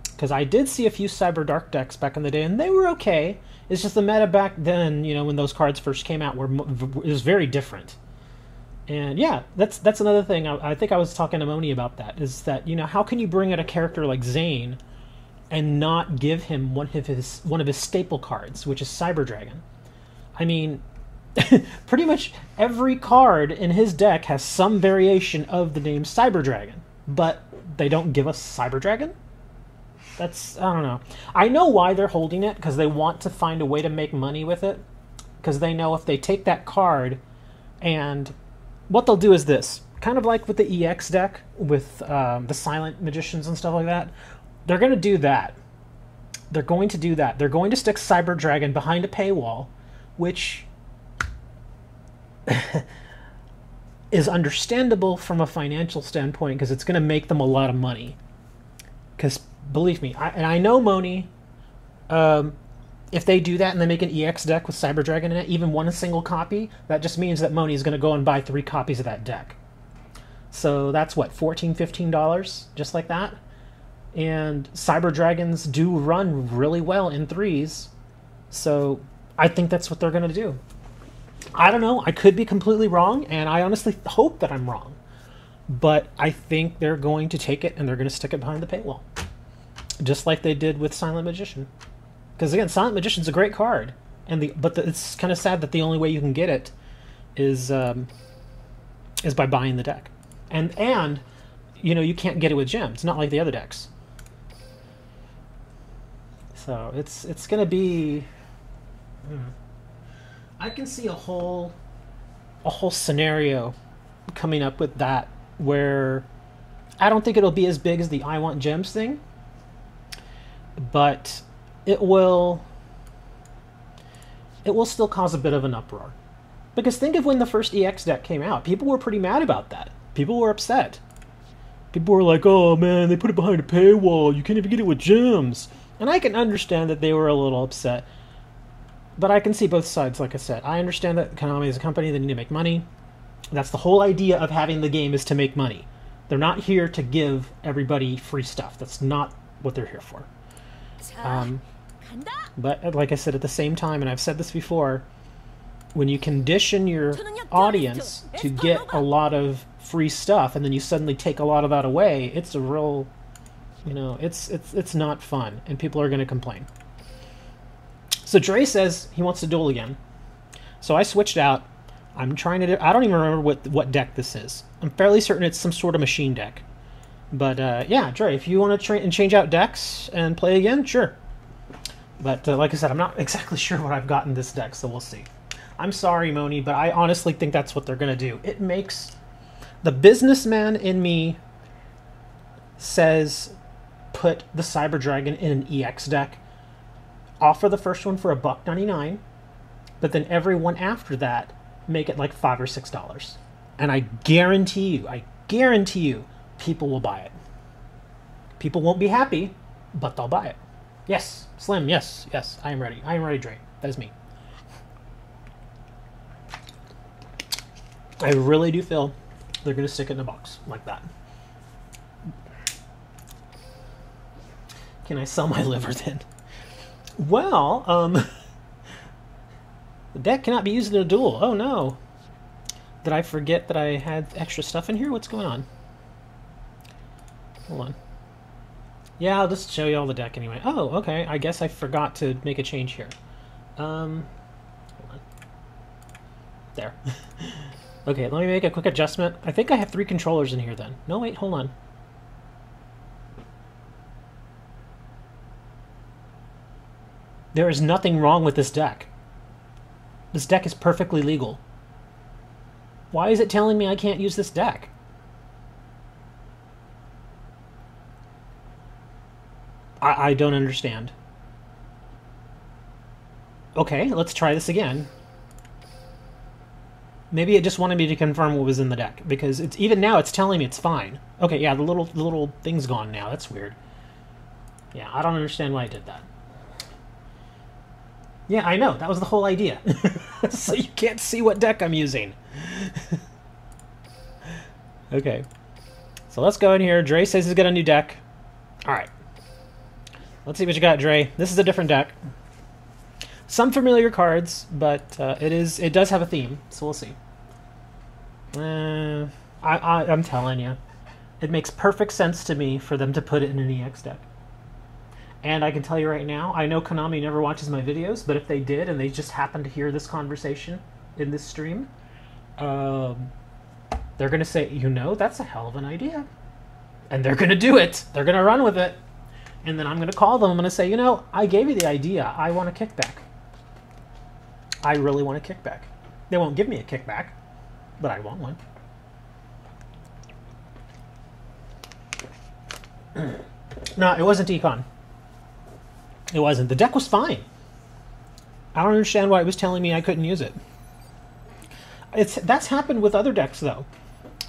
Speaker 1: Because I did see a few Cyberdark decks back in the day, and they were okay. It's just the meta back then, you know, when those cards first came out, it was very different. And yeah, that's another thing. I think I was talking to Moni about that, is that, you know, how can you bring out a character like Zane and not give him one of his staple cards, which is Cyber Dragon? I mean, pretty much every card in his deck has some variation of the name Cyber Dragon, but they don't give us Cyber Dragon? That's, I don't know. I know why they're holding it, because they want to find a way to make money with it, because they know if they take that card, and what they'll do is this, kind of like with the EX deck, with the Silent Magicians and stuff like that. They're going to do that. They're going to do that. They're going to stick Cyber Dragon behind a paywall, which is understandable from a financial standpoint, because it's going to make them a lot of money. Because, believe me, I know Moni, if they do that and they make an EX deck with Cyber Dragon in it, even one single copy, that just means that Moni is going to go and buy 3 copies of that deck. So that's what, $14, $15, just like that? And Cyber Dragons do run really well in 3s, so I think that's what they're going to do. I don't know, I could be completely wrong, and I honestly hope that I'm wrong. But I think they're going to take it and they're going to stick it behind the paywall. Just like they did with Silent Magician. Because again, Silent Magician's a great card, but it's kind of sad that the only way you can get it is by buying the deck. And you know, you can't get it with gems, not like the other decks. So it's gonna be. I can see a whole scenario coming up with that, where I don't think it'll be as big as the I want gems thing, but it will still cause a bit of an uproar. Because think of when the first EX deck came out, people were pretty mad about that. People were upset. People were like, "Oh man, they put it behind a paywall. You can't even get it with gems." And I can understand that they were a little upset. But I can see both sides, like I said. I understand that Konami is a company, they need to make money. That's the whole idea of having the game, is to make money. They're not here to give everybody free stuff. That's not what they're here for. But like I said, at the same time, and I've said this before, when you condition your audience to get a lot of free stuff and then you suddenly take a lot of that away, it's a real, you know, it's not fun, and people are going to complain. So Dre says he wants to duel again. So I switched out. I'm trying to do, I don't even remember what deck this is. I'm fairly certain it's some sort of machine deck. But yeah, Dre, if you want to change out decks and play again, sure. But like I said, I'm not exactly sure what I've got in this deck, so we'll see. I'm sorry, Moni, but I honestly think that's what they're going to do. It makes... The businessman in me says put the Cyber Dragon in an EX deck. Offer the first one for $1.99, but then every one after that, make it like $5 or $6. And I guarantee you, people will buy it. People won't be happy, but they'll buy it. Yes, Slim, yes, I am ready. I am ready, Dre. That is me. I really do feel they're going to stick it in a box like that. Can I sell my liver then? Well, the deck cannot be used in a duel. Oh no. Did I forget that I had extra stuff in here? What's going on? Hold on. Yeah, I'll just show you all the deck anyway. Oh, okay. I guess I forgot to make a change here. Hold on. There. Okay, let me make a quick adjustment. I think I have 3 controllers in here then. No, wait, hold on. There is nothing wrong with this deck. This deck is perfectly legal. Why is it telling me I can't use this deck? I don't understand. Okay, let's try this again. Maybe it just wanted me to confirm what was in the deck, because it's even now it's telling me it's fine. Okay, yeah, the little thing's gone now. That's weird. Yeah, I don't understand why I did that. Yeah, I know. That was the whole idea. So you can't see what deck I'm using. Okay. So let's go in here. Dre says he's got a new deck. Alright. Let's see what you got, Dre. This is a different deck. Some familiar cards, but it does have a theme, so we'll see. I'm telling you. It makes perfect sense to me for them to put it in an EX deck. And I can tell you right now, I know Konami never watches my videos, but if they did and they just happened to hear this conversation in this stream, they're going to say, you know, that's a hell of an idea. And they're going to do it. They're going to run with it. And then I'm going to call them. I'm going to say, you know, I gave you the idea. I want a kickback. I really want a kickback. They won't give me a kickback, but I want one. No, it wasn't Econ. It wasn't. The deck was fine. I don't understand why it was telling me I couldn't use it. That's happened with other decks, though.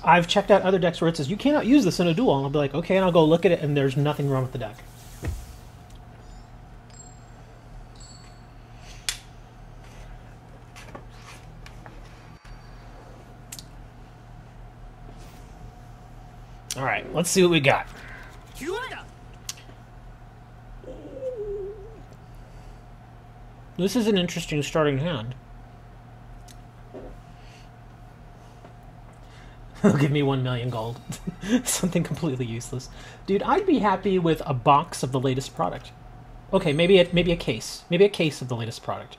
Speaker 1: I've checked out other decks where it says, you cannot use this in a duel. And I'll be like, okay, and I'll go look at it, and there's nothing wrong with the deck. Alright, let's see what we got. This is an interesting starting hand. They'll give me 1 million gold. Something completely useless. Dude, I'd be happy with a box of the latest product. Okay, maybe a case. Maybe a case of the latest product.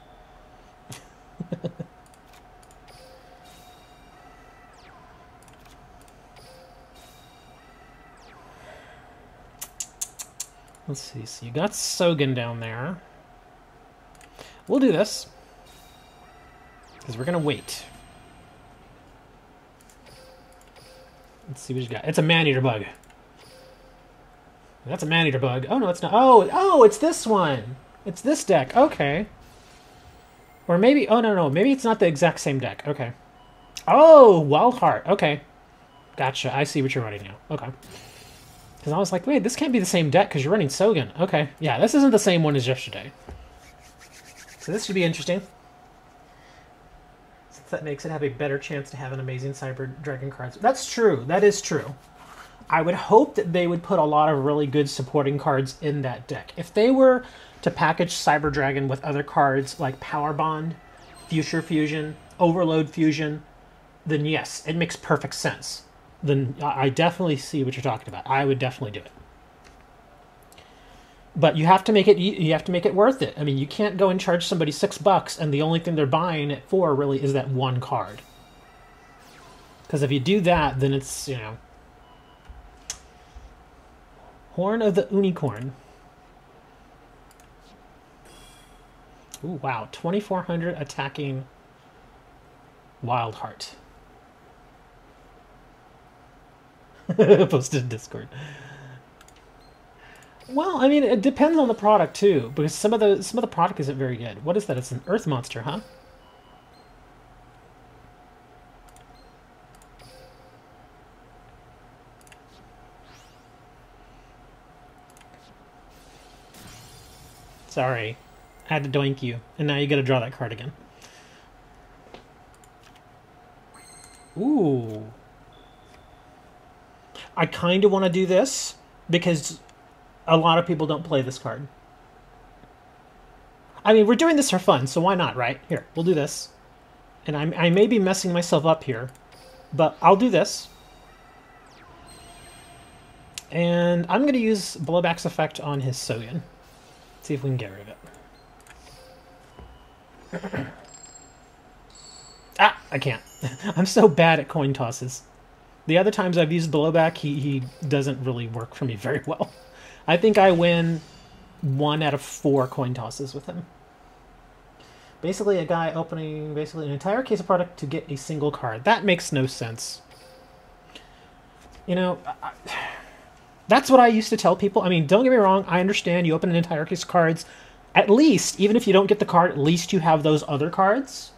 Speaker 1: Let's see. So you got Sogen down there. We'll do this. Because we're going to wait. Let's see what you got. It's a man-eater bug. That's a man-eater bug. Oh, no, it's not. Oh, it's this one. It's this deck. Okay. Or maybe... Oh, no. Maybe it's not the exact same deck. Okay. Oh, Wild Heart. Okay. Gotcha. I see what you're running now. Okay. Because I was like, wait, this can't be the same deck because you're running Sogen. Okay. Yeah, this isn't the same one as yesterday. So this should be interesting. Since that makes it have a better chance to have an amazing Cyber Dragon cards. That's true. That is true. I would hope that they would put a lot of really good supporting cards in that deck. If they were to package Cyber Dragon with other cards like Power Bond, Future Fusion, Overload Fusion, then yes, it makes perfect sense. Then I definitely see what you're talking about. I would definitely do it. But you have to make it worth it. I mean, you can't go and charge somebody $6 and the only thing they're buying it for really is that one card. Because if you do that, then it's, you know, Horn of the Unicorn. Ooh, wow. 2,400 attacking Wild Heart. Posted in Discord. Well, I mean, it depends on the product too, because some of the product isn't very good. What is that? It's an Earth monster, huh? Sorry. I had to doink you. And now you gotta draw that card again. Ooh. I kind of want to do this, because a lot of people don't play this card. I mean, we're doing this for fun, so why not, right? Here, we'll do this. And I may be messing myself up here, but I'll do this. And I'm going to use Blowback's effect on his Sogen. See if we can get rid of it. Ah, I can't. I'm so bad at coin tosses. The other times I've used Blowback, he doesn't really work for me very well. I think I win 1 out of 4 coin tosses with him. Basically, a guy opening basically an entire case of product to get a single card. That makes no sense. You know, that's what I used to tell people. I mean, don't get me wrong. I understand you open an entire case of cards. At least, even if you don't get the card, at least you have those other cards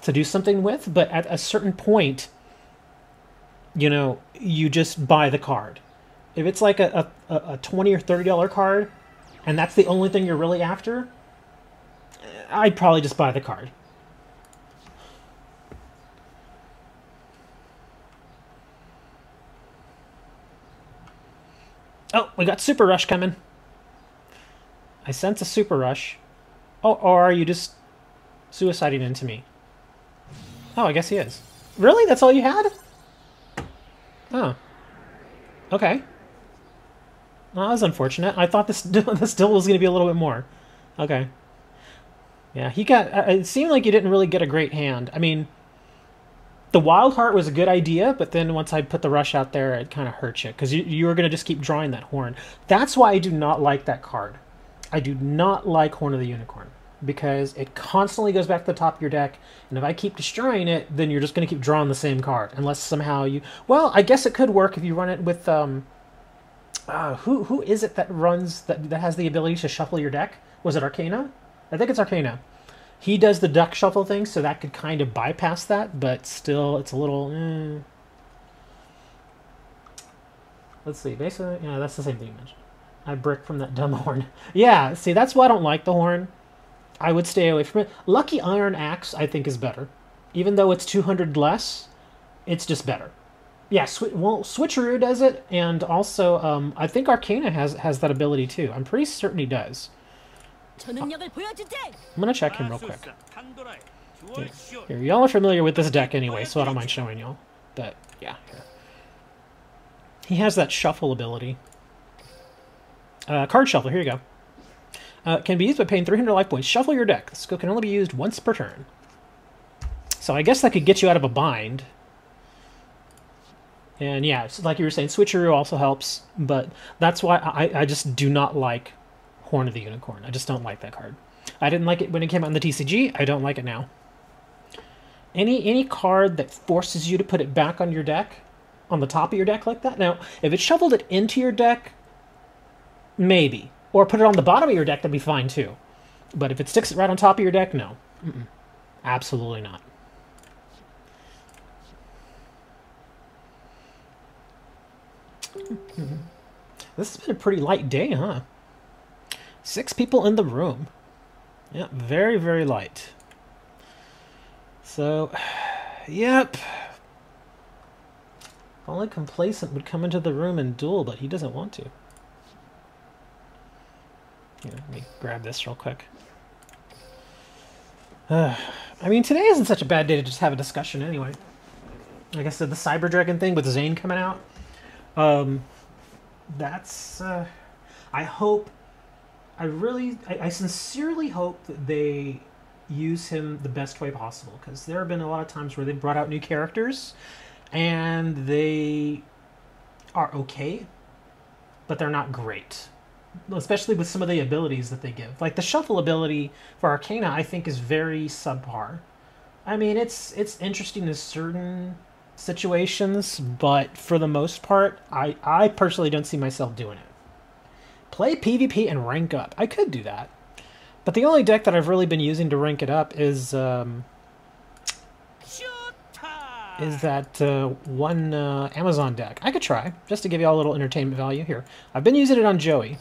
Speaker 1: to do something with. But at a certain point, you know, you just buy the card. If it's like a $20 or $30 card, and that's the only thing you're really after, I'd probably just buy the card. Oh, we got Super Rush coming. I sense a Super Rush. Oh, or are you just suiciding into me? Oh, I guess he is. Really? That's all you had? Oh. Okay. Well, that was unfortunate. I thought this duel was going to be a little bit more. Okay. Yeah, he got... it seemed like you didn't really get a great hand. I mean, the Wild Heart was a good idea, but then once I put the Rush out there, it kind of hurt you, because you were going to just keep drawing that Horn. That's why I do not like that card. I do not like Horn of the Unicorn, because it constantly goes back to the top of your deck, and if I keep destroying it, then you're just going to keep drawing the same card, unless somehow you... Well, I guess it could work if you run it with... who is it that runs... that has the ability to shuffle your deck? Was it Arcana? I think it's Arcana. He does the duck shuffle thing, so that could kind of bypass that, but still, it's a little... Let's see, basically, yeah, that's the same thing you mentioned. I brick from that dumb Horn. Yeah, see, that's why I don't like the Horn. I would stay away from it. Lucky Iron Axe, I think, is better. Even though it's 200 less, it's just better. Yeah, well, Switcheroo does it, and also, I think Arcana has that ability, too. I'm pretty certain he does. I'm gonna check him real quick. Here, y'all are familiar with this deck anyway, so I don't mind showing y'all. But, yeah. Here. He has that shuffle ability. Card Shuffle, here you go. Can be used by paying 300 life points. Shuffle your deck. This skill can only be used once per turn. So I guess that could get you out of a bind. And yeah, like you were saying, Switcheroo also helps, but that's why I just do not like Horn of the Unicorn. I just don't like that card. I didn't like it when it came out in the TCG. I don't like it now. Any card that forces you to put it back on your deck, on the top of your deck like that. Now, if it shuffled it into your deck, maybe. Or put it on the bottom of your deck, that'd be fine too. But if it sticks it right on top of your deck, no. Absolutely not. This has been a pretty light day, huh? 6 people in the room. Yeah, very, very light. So, yep. Only Complacent would come into the room and duel, but he doesn't want to. Here, let me grab this real quick. I mean, today isn't such a bad day to just have a discussion anyway. Like I said, the Cyber Dragon thing with Zane coming out. That's... I hope... I sincerely hope that they use him the best way possible, because there have been a lot of times where they brought out new characters and they are okay, but they're not great, especially with some of the abilities that they give. Like the shuffle ability for Arcana, I think, is very subpar. I mean, it's interesting in certain situations, but for the most part, I personally don't see myself doing it. Play PvP and rank up. I could do that. But the only deck that I've really been using to rank it up is that one Amazon deck. I could try, just to give you all a little entertainment value here. I've been using it on Joey.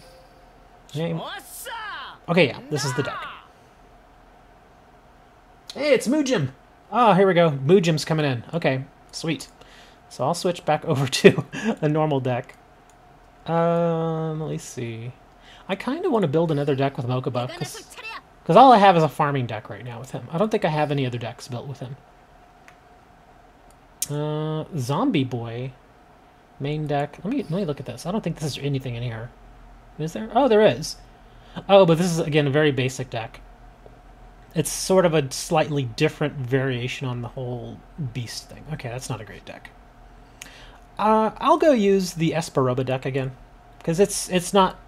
Speaker 1: Okay, yeah, this is the deck. Hey, it's Moojim! Oh, here we go. Moojim's coming in. Okay, sweet. So I'll switch back over to a normal deck. Let me see. I kind of want to build another deck with Mokuba, because all I have is a farming deck right now with him. I don't think I have any other decks built with him. Zombie Boy. Main deck. Let me look at this. I don't think there's anything in here. Is there? Oh, there is. Oh, but this is, again, a very basic deck. It's sort of a slightly different variation on the whole beast thing. Okay, that's not a great deck. I'll go use the Esperoba deck again, because it's not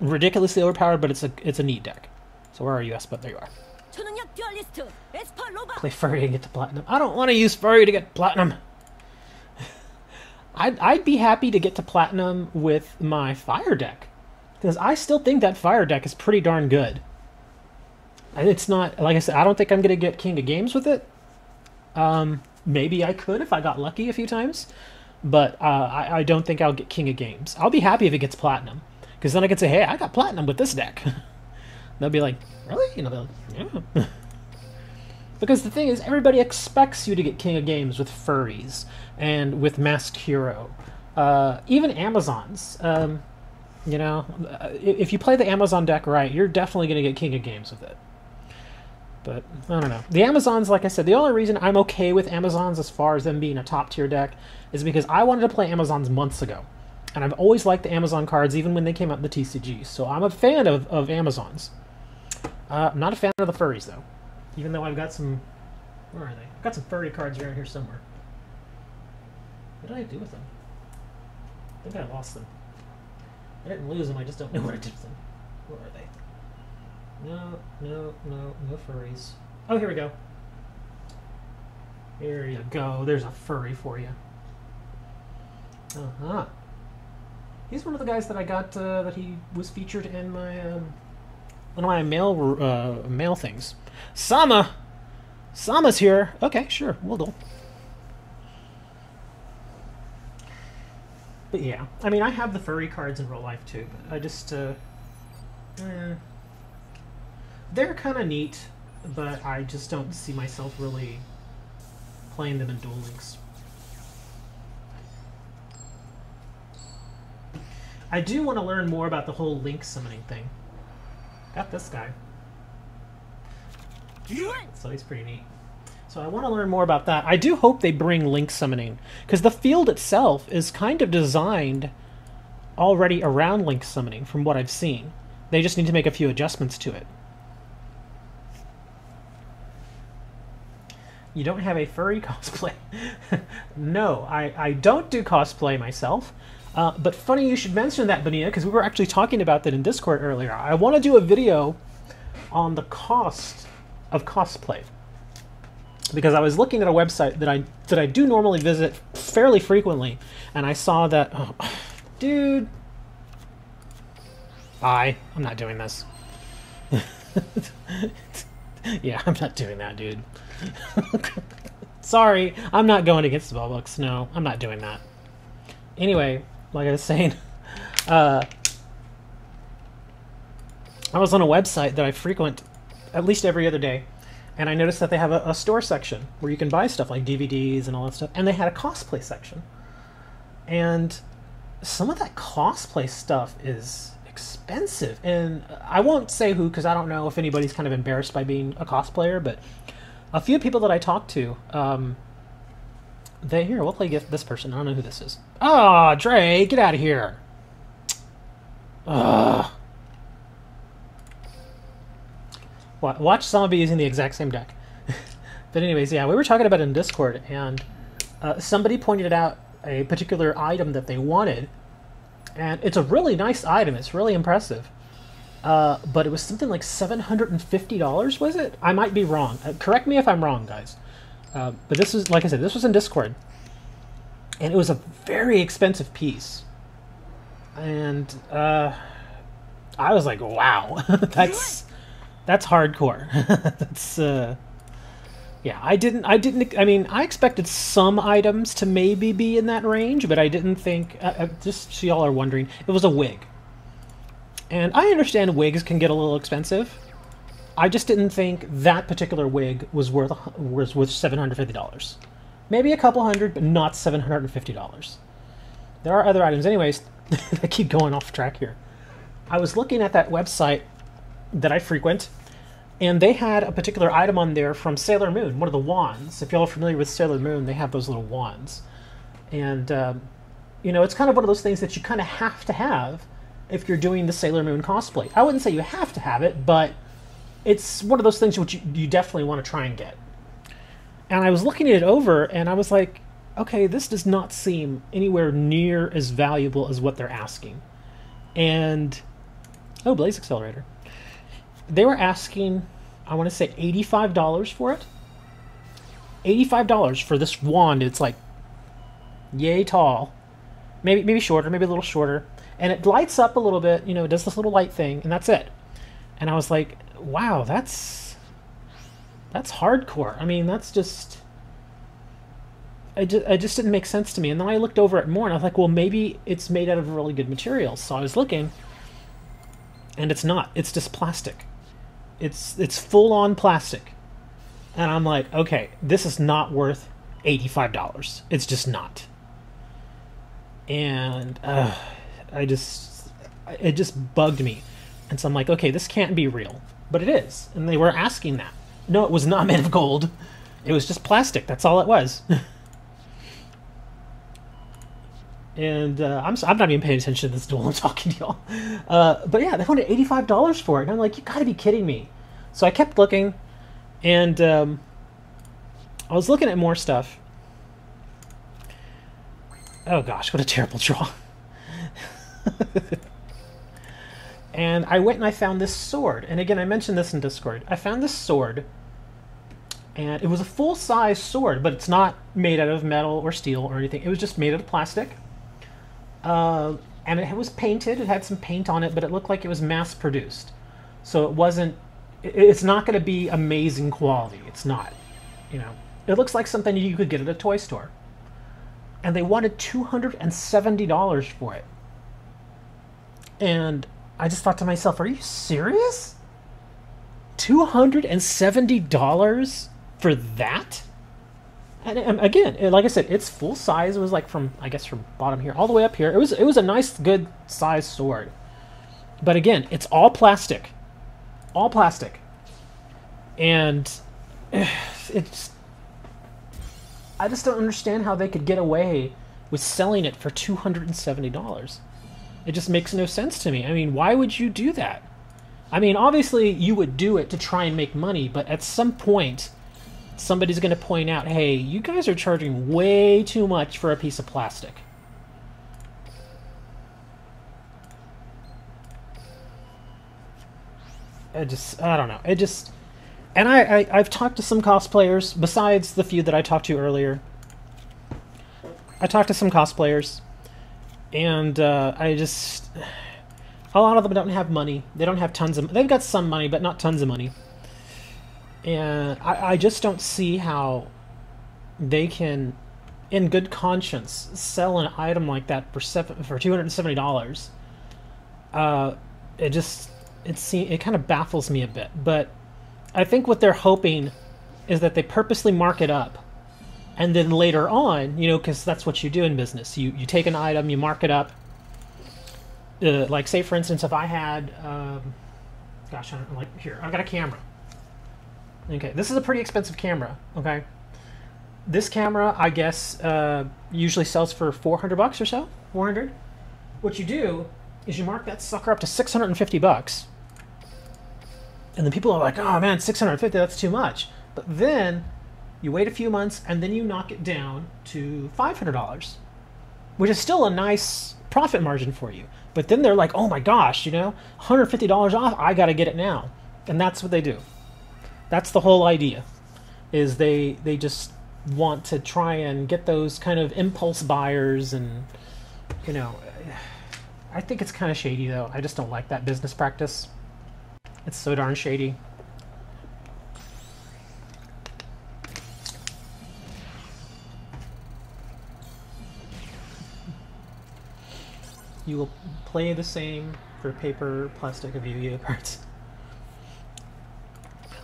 Speaker 1: ridiculously overpowered, but it's a neat deck. So where are you, Espa? There you are. Play Furry and get to Platinum. I don't want to use Furry to get Platinum. I'd be happy to get to Platinum with my Fire deck, because I still think that Fire deck is pretty darn good. And it's not, like I said, I don't think I'm going to get King of Games with it. Maybe I could if I got lucky a few times, but I don't think I'll get King of Games. I'll be happy if it gets Platinum, because then I can say, hey, I got Platinum with this deck. They'll be like, really? You know, they'll, yeah. Because the thing is, everybody expects you to get King of Games with Furries and with Masked Hero. Even Amazons. You know, if you play the Amazon deck right, you're definitely going to get King of Games with it. But, I don't know. The Amazons, like I said, the only reason I'm okay with Amazons as far as them being a top-tier deck is because I wanted to play Amazons months ago. And I've always liked the Amazon cards, even when they came out in the TCG. So I'm a fan of Amazons. I'm not a fan of the Furries, though. Even though I've got some... Where are they? I've got some furry cards around here somewhere. What did I do with them? I think I lost them. I didn't lose them, I just don't know what I did with them. Where are they? No furries. Oh, here we go. Here you go. There's a furry for you. Uh-huh. He's one of the guys that I got, that he was featured in my, one of my mail things. Sama! Sama's here! Okay, sure, we'll do. But yeah, I mean, I have the furry cards in real life too, but I just, they're kind of neat, but I just don't see myself really playing them in Duel Links. I do want to learn more about the whole link summoning thing. Got this guy. So he's pretty neat. So I want to learn more about that. I do hope they bring link summoning, because the field itself is kind of designed already around link summoning from what I've seen. They just need to make a few adjustments to it. You don't have a furry cosplay? No, I don't do cosplay myself. But funny you should mention that, Bonita, because we were actually talking about that in Discord earlier. I want to do a video on the cost of cosplay, because I was looking at a website that I do normally visit fairly frequently, and I saw that, oh, dude, bye, I'm not doing this. Yeah, I'm not doing that, dude. Sorry, I'm not going against the Spellbooks. No, I'm not doing that. Anyway, like I was saying, I was on a website that I frequent at least every other day, and I noticed that they have a store section where you can buy stuff like DVDs and all that stuff, and they had a cosplay section. And some of that cosplay stuff is expensive, and I won't say who, because I don't know if anybody's kind of embarrassed by being a cosplayer, but a few people that I talked to, we'll play this person. I don't know who this is. Ah, oh, Dre, get out of here. Ugh. Watch someone be using the exact same deck. But anyways, yeah, we were talking about it in Discord, and somebody pointed out a particular item that they wanted, and it's a really nice item. It's really impressive. But it was something like $750, was it? I might be wrong. Correct me if I'm wrong, guys. But this is, like I said, this was in Discord. And it was a very expensive piece. And I was like, wow, that's hardcore. That's, yeah, I mean, I expected some items to maybe be in that range, but I didn't think, just so y'all are wondering, it was a wig. And I understand wigs can get a little expensive. I just didn't think that particular wig was worth $750. Maybe a couple hundred, but not $750. There are other items. Anyways, I keep going off track here. I was looking at that website that I frequent, and they had a particular item on there from Sailor Moon, one of the wands. If y'all are familiar with Sailor Moon, they have those little wands. And You know, it's kind of one of those things that you kind of have to have if you're doing the Sailor Moon cosplay. I wouldn't say you have to have it, but it's one of those things which you definitely want to try and get. And I was looking it over, and I was like, okay, this does not seem anywhere near as valuable as what they're asking. And, oh, Blaze Accelerator. They were asking, I want to say $85 for it. $85 for this wand. It's like yay tall. Maybe shorter, maybe a little shorter. And it lights up a little bit, you know, it does this little light thing, and that's it. And I was like, wow, that's hardcore. I mean, that's just... It just didn't make sense to me. And then I looked over it more, and I was like, well, maybe it's made out of really good materials. So I was looking, and it's not. It's just plastic. It's full-on plastic. And I'm like, okay, this is not worth $85. It's just not. And it just bugged me. And so I'm like, okay, this can't be real. But it is. And they were asking that. No, it was not made of gold. It was just plastic. That's all it was. And I'm not even paying attention to this duel. I'm talking to y'all. But yeah, they wanted $85 for it. And I'm like, you gotta be kidding me. So I kept looking. And I was looking at more stuff. Oh gosh, what a terrible draw. And I went and I found this sword. And again, I mentioned this in Discord. I found this sword. And it was a full-size sword, but it's not made out of metal or steel or anything. It was just made out of plastic. And it was painted. It had some paint on it, but it looked like it was mass-produced. So it wasn't... It's not going to be amazing quality. It's not. You know, it looks like something you could get at a toy store. And they wanted $270 for it. And I just thought to myself, are you serious? $270 for that? And again, like I said, it's full size. It was like from, I guess, from bottom here all the way up here. It was a nice, good size sword. But again, it's all plastic. All plastic. And it's... I just don't understand how they could get away with selling it for $270. It just makes no sense to me. I mean, why would you do that? I mean, obviously you would do it to try and make money, but at some point, somebody's going to point out, hey, you guys are charging way too much for a piece of plastic. I don't know. It just... And I've talked to some cosplayers, besides the few that I talked to earlier. I talked to some cosplayers, and I just... A lot of them don't have money. They don't have tons of... They've got some money, but not tons of money. And I just don't see how they can, in good conscience, sell an item like that for $270. It kind of baffles me a bit, but I think what they're hoping is that they purposely mark it up, and then later on, you know, because that's what you do in business. You take an item, you mark it up. Like, say, for instance, if I had... gosh, I don't know, like, here, I've got a camera. Okay, this is a pretty expensive camera, okay? This camera, I guess, usually sells for $400 or so, 400. What you do is you mark that sucker up to $650. And then people are like, oh man, $650, that's too much. But then you wait a few months and then you knock it down to $500, which is still a nice profit margin for you. But then they're like, oh my gosh, you know, $150 off, I gotta get it now. And that's what they do. That's the whole idea, is they just want to try and get those kind of impulse buyers. And, you know, I think it's kind of shady though. I just don't like that business practice. It's so darn shady. You will play the same for paper, plastic of Yu-Gi-Oh cards.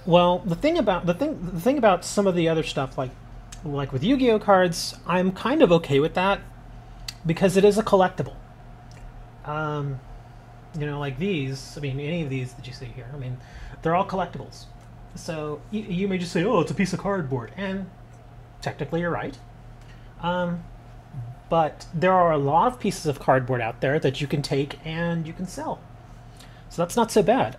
Speaker 1: Well, the thing about some of the other stuff, like with Yu-Gi-Oh cards, I'm kind of okay with that because it is a collectible. You know, like these. I mean, any of these that you see here. I mean, they're all collectibles. So you may just say, "Oh, it's a piece of cardboard," and technically you're right. but there are a lot of pieces of cardboard out there that you can take and you can sell. So that's not so bad.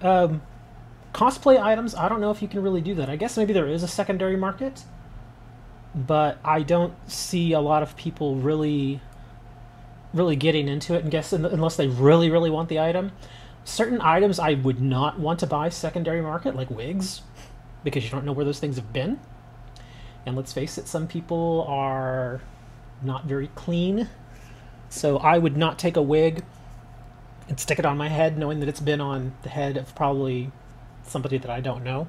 Speaker 1: Cosplay items, I don't know if you can really do that. I guess maybe there is a secondary market, but I don't see a lot of people really getting into it, and guess unless they really want the item. Certain items I would not want to buy secondary market, like wigs, because you don't know where those things have been. And let's face it, some people are not very clean. So I would not take a wig and stick it on my head knowing that it's been on the head of probably somebody that I don't know.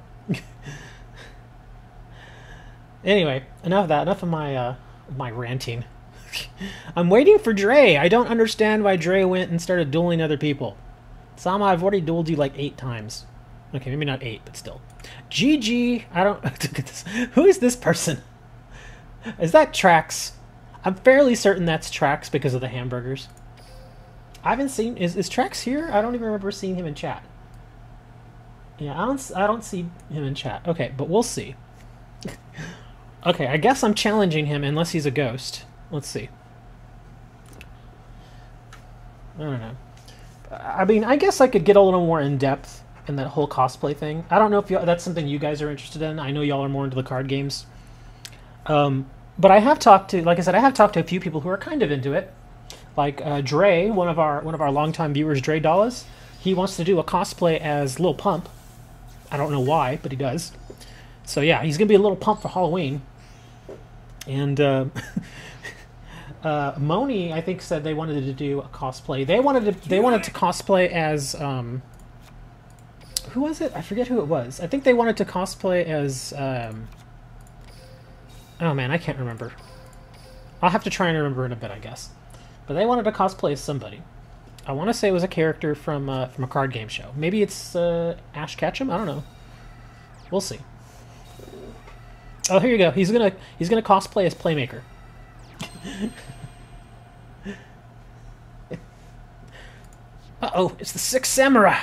Speaker 1: Anyway, enough of that. Enough of my ranting. I'm waiting for Dre. I don't understand why Dre went and started dueling other people. Sama, I've already dueled you like 8 times. Okay, maybe not 8, but still. GG, I don't... Who is this person? Is that Trax? I'm fairly certain that's Trax because of the hamburgers. I haven't seen... Is Trax here? I don't even remember seeing him in chat. Yeah, I don't see him in chat. Okay, but we'll see. Okay, I guess I'm challenging him unless he's a ghost. Let's see. I don't know. I mean, I guess I could get a little more in-depth in that whole cosplay thing. I don't know if that's something you guys are interested in. I know y'all are more into the card games. But I have talked to, like I said, I have talked to a few people who are kind of into it. Like Dre, one of our longtime viewers, Dre Dallas. He wants to do a cosplay as Lil Pump. I don't know why, but he does. So yeah, he's gonna be a Little Pump for Halloween. And Moni, I think, said they wanted to do a cosplay. They wanted to cosplay as who was it? I forget who it was. I think they wanted to cosplay as oh man, I can't remember. I'll have to try and remember in a bit, I guess. But they wanted to cosplay as somebody. I want to say it was a character from a card game show. Maybe it's Ash Ketchum. I don't know. We'll see. Oh, here you go. He's gonna cosplay as Playmaker. Uh-oh, it's the Sixth Samurai.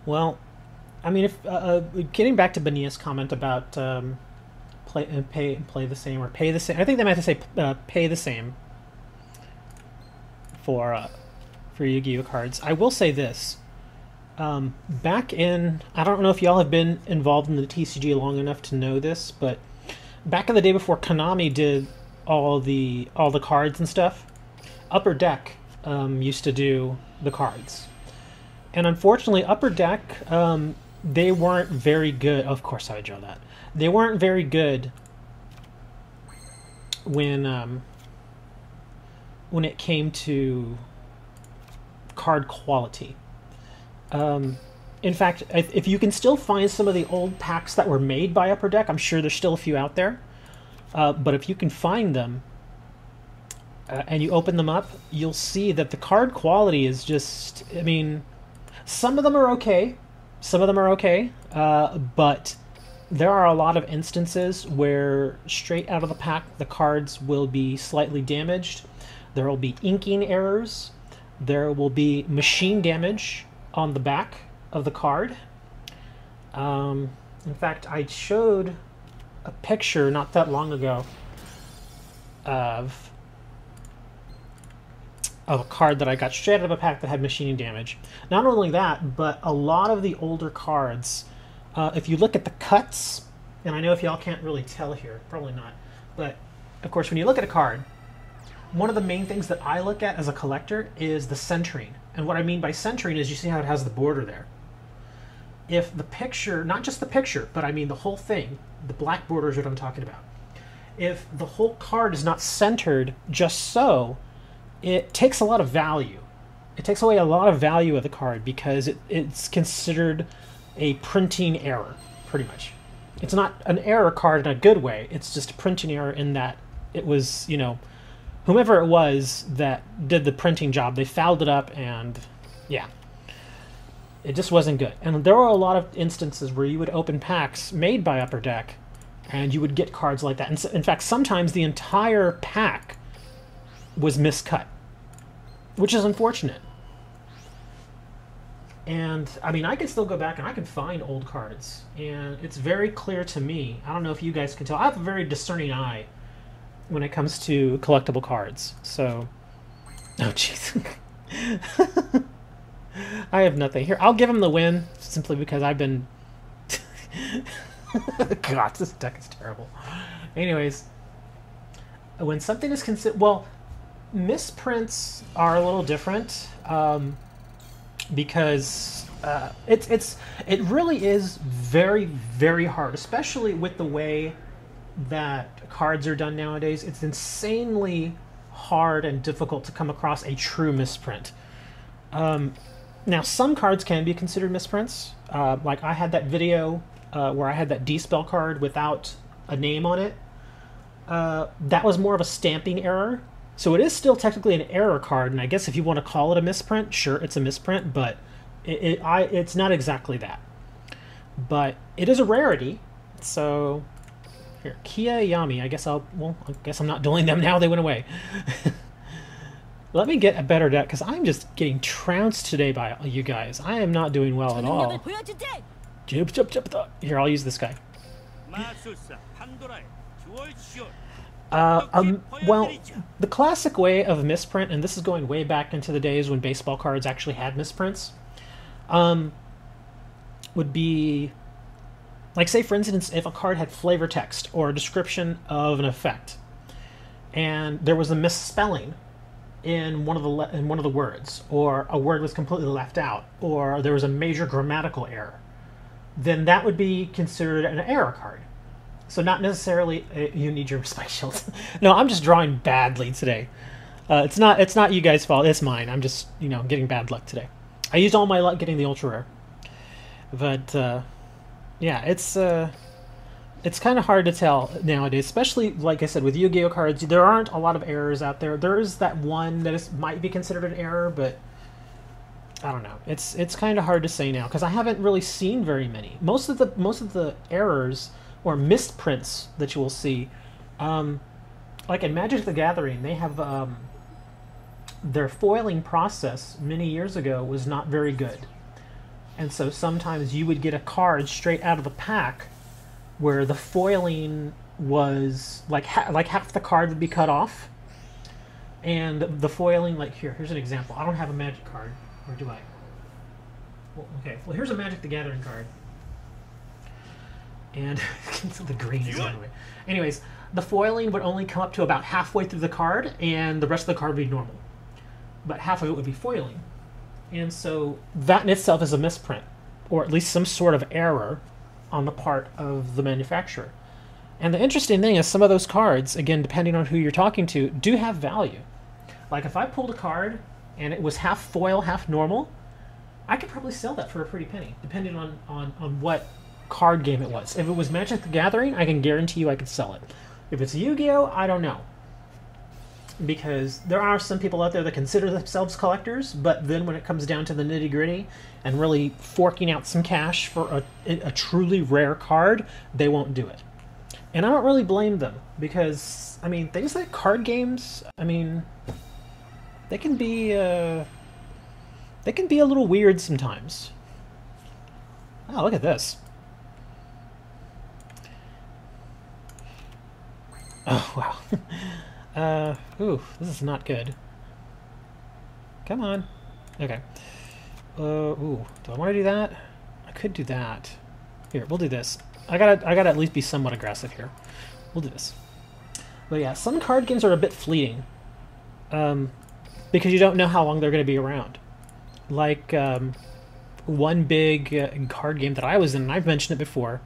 Speaker 1: Well, I mean, if getting back to Benia's comment about play the same or pay the same, I think they meant to say pay the same for Yu-Gi-Oh cards. I will say this: back in, I don't know if y'all have been involved in the TCG long enough to know this, but back in the day before Konami did all the cards and stuff, Upper Deck used to do the cards. And unfortunately, Upper Deck, they weren't very good. Of course I would draw that. They weren't very good when it came to card quality. In fact, if you can still find some of the old packs that were made by Upper Deck, I'm sure there's still a few out there. But if you can find them, and you open them up, you'll see that the card quality is just, I mean... Some of them are okay. Some of them are okay. But there are a lot of instances where straight out of the pack, the cards will be slightly damaged. There will be inking errors. There will be machine damage on the back of the card. In fact, I showed a picture not that long ago of a card that I got straight out of a pack that had machining damage. Not only that, but a lot of the older cards, if you look at the cuts, and I know if y'all can't really tell here, probably not, but of course when you look at a card, one of the main things that I look at as a collector is the centering. And what I mean by centering is you see how it has the border there. If the picture, not just the picture, but I mean the whole thing, the black border is what I'm talking about. If the whole card is not centered just so, it takes a lot of value. It takes away a lot of value of the card because it's considered a printing error, pretty much. It's not an error card in a good way. It's just a printing error in that it was, you know, whomever it was that did the printing job, they fouled it up and, yeah. It just wasn't good. And there were a lot of instances where you would open packs made by Upper Deck and you would get cards like that. And so, in fact, sometimes the entire pack was miscut, which is unfortunate. And I mean, I can still go back and I can find old cards, and it's very clear to me. I don't know if you guys can tell. I have a very discerning eye when it comes to collectible cards. So, oh jeez, I have nothing here. I'll give him the win simply because I've been. God, this deck is terrible. Anyways, when something is considered, well, misprints are a little different. Because it really is very, very hard, especially with the way that cards are done nowadays. It's insanely hard and difficult to come across a true misprint. Now, some cards can be considered misprints. Like I had that video where I had that D-Spell card without a name on it. That was more of a stamping error. So it is still technically an error card, and I guess if you want to call it a misprint, sure, it's a misprint, but it's not exactly that. But it is a rarity, so here, Kia Yami. I guess I'm not dueling them now. They went away. Let me get a better deck because I'm just getting trounced today by you guys. I am not doing well at all. Here, I'll use this guy. Well, the classic way of misprint, and this is going way back into the days when baseball cards actually had misprints, would be, like, say for instance, if a card had flavor text or a description of an effect, and there was a misspelling in one of the words, or a word was completely left out, or there was a major grammatical error, then that would be considered an error card. So not necessarily you need your spike shields. No, I'm just drawing badly today. It's not you guys' fault. It's mine. I'm just getting bad luck today. I used all my luck getting the ultra rare, but yeah, it's kind of hard to tell nowadays. Especially like I said with Yu-Gi-Oh cards, there aren't a lot of errors out there. There is that one that might be considered an error, but I don't know. It's kind of hard to say now because I haven't really seen very many. Most of the errors or misprints that you will see, like in Magic the Gathering, they have their foiling process many years ago was not very good, and so sometimes you would get a card straight out of the pack where the foiling was like half the card would be cut off, and the foiling, like here's an example. I don't have a Magic card, or do I? Well, okay, well here's a Magic the Gathering card. And the green is anyway. Anyways, the foiling would only come up to about halfway through the card, and the rest of the card would be normal. But half of it would be foiling. And so that in itself is a misprint, or at least some sort of error on the part of the manufacturer. And the interesting thing is some of those cards, again, depending on who you're talking to, do have value. Like if I pulled a card and it was half foil, half normal, I could probably sell that for a pretty penny, depending on what card game it was. If it was Magic the Gathering, I can guarantee you I could sell it. If it's Yu-Gi-Oh, I don't know. Because there are some people out there that consider themselves collectors, but then when it comes down to the nitty-gritty and really forking out some cash for a truly rare card, they won't do it. And I don't really blame them, because, I mean, things like card games, I mean, they can be a little weird sometimes. Oh, look at this. Oh, wow. Ooh, this is not good. Come on. Okay. Ooh, do I want to do that? I could do that. Here, we'll do this. I gotta at least be somewhat aggressive here. We'll do this. But yeah, some card games are a bit fleeting. Because you don't know how long they're going to be around. Like, one big card game that I was in, and I've mentioned it before,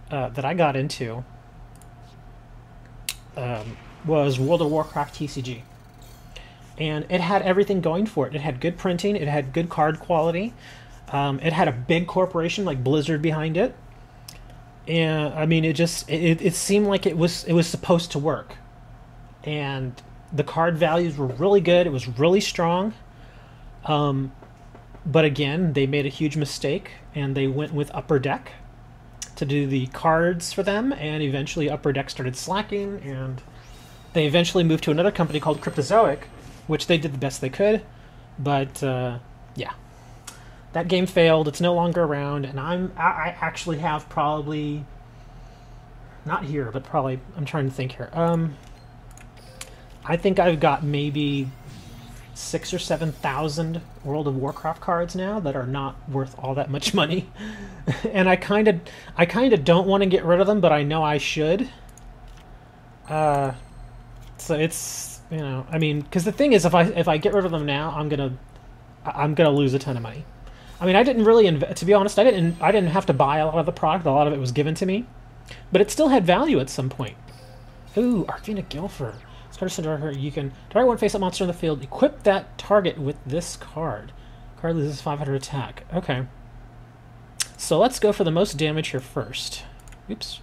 Speaker 1: that I got into, was World of Warcraft TCG. And it had everything going for it. It had good printing, it had good card quality, it had a big corporation like Blizzard behind it. And I mean, it seemed like it was supposed to work. And the card values were really good, it was really strong. But again, they made a huge mistake, and they went with Upper Deck to do the cards for them, and eventually Upper Deck started slacking, and they eventually moved to another company called Cryptozoic, which they did the best they could, but yeah. That game failed. It's no longer around, and I actually have probably not here, but probably I'm trying to think here. I think I've got maybe 6,000 or 7,000 World of Warcraft cards now that are not worth all that much money, and I kind of don't want to get rid of them, but I know I should. So it's, you know, I mean, because the thing is, if I get rid of them now, I'm gonna lose a ton of money. I mean, I didn't really to be honest, I didn't have to buy a lot of the product. A lot of it was given to me, but it still had value at some point. Ooh, Arcana Guilford. You can target one face-up monster in the field. Equip that target with this card. Card loses 500 attack. Okay. So let's go for the most damage here first. Oops.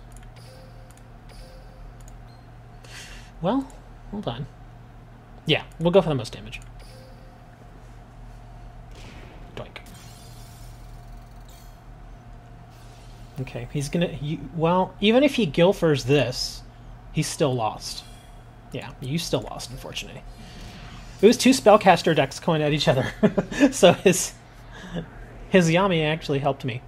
Speaker 1: Well, hold on. Yeah, we'll go for the most damage. Doink. Okay, he's gonna... well, even if he Guilfers this, he's still lost. Yeah, you still lost, unfortunately. It was two spellcaster decks going at each other. So his Yami actually helped me.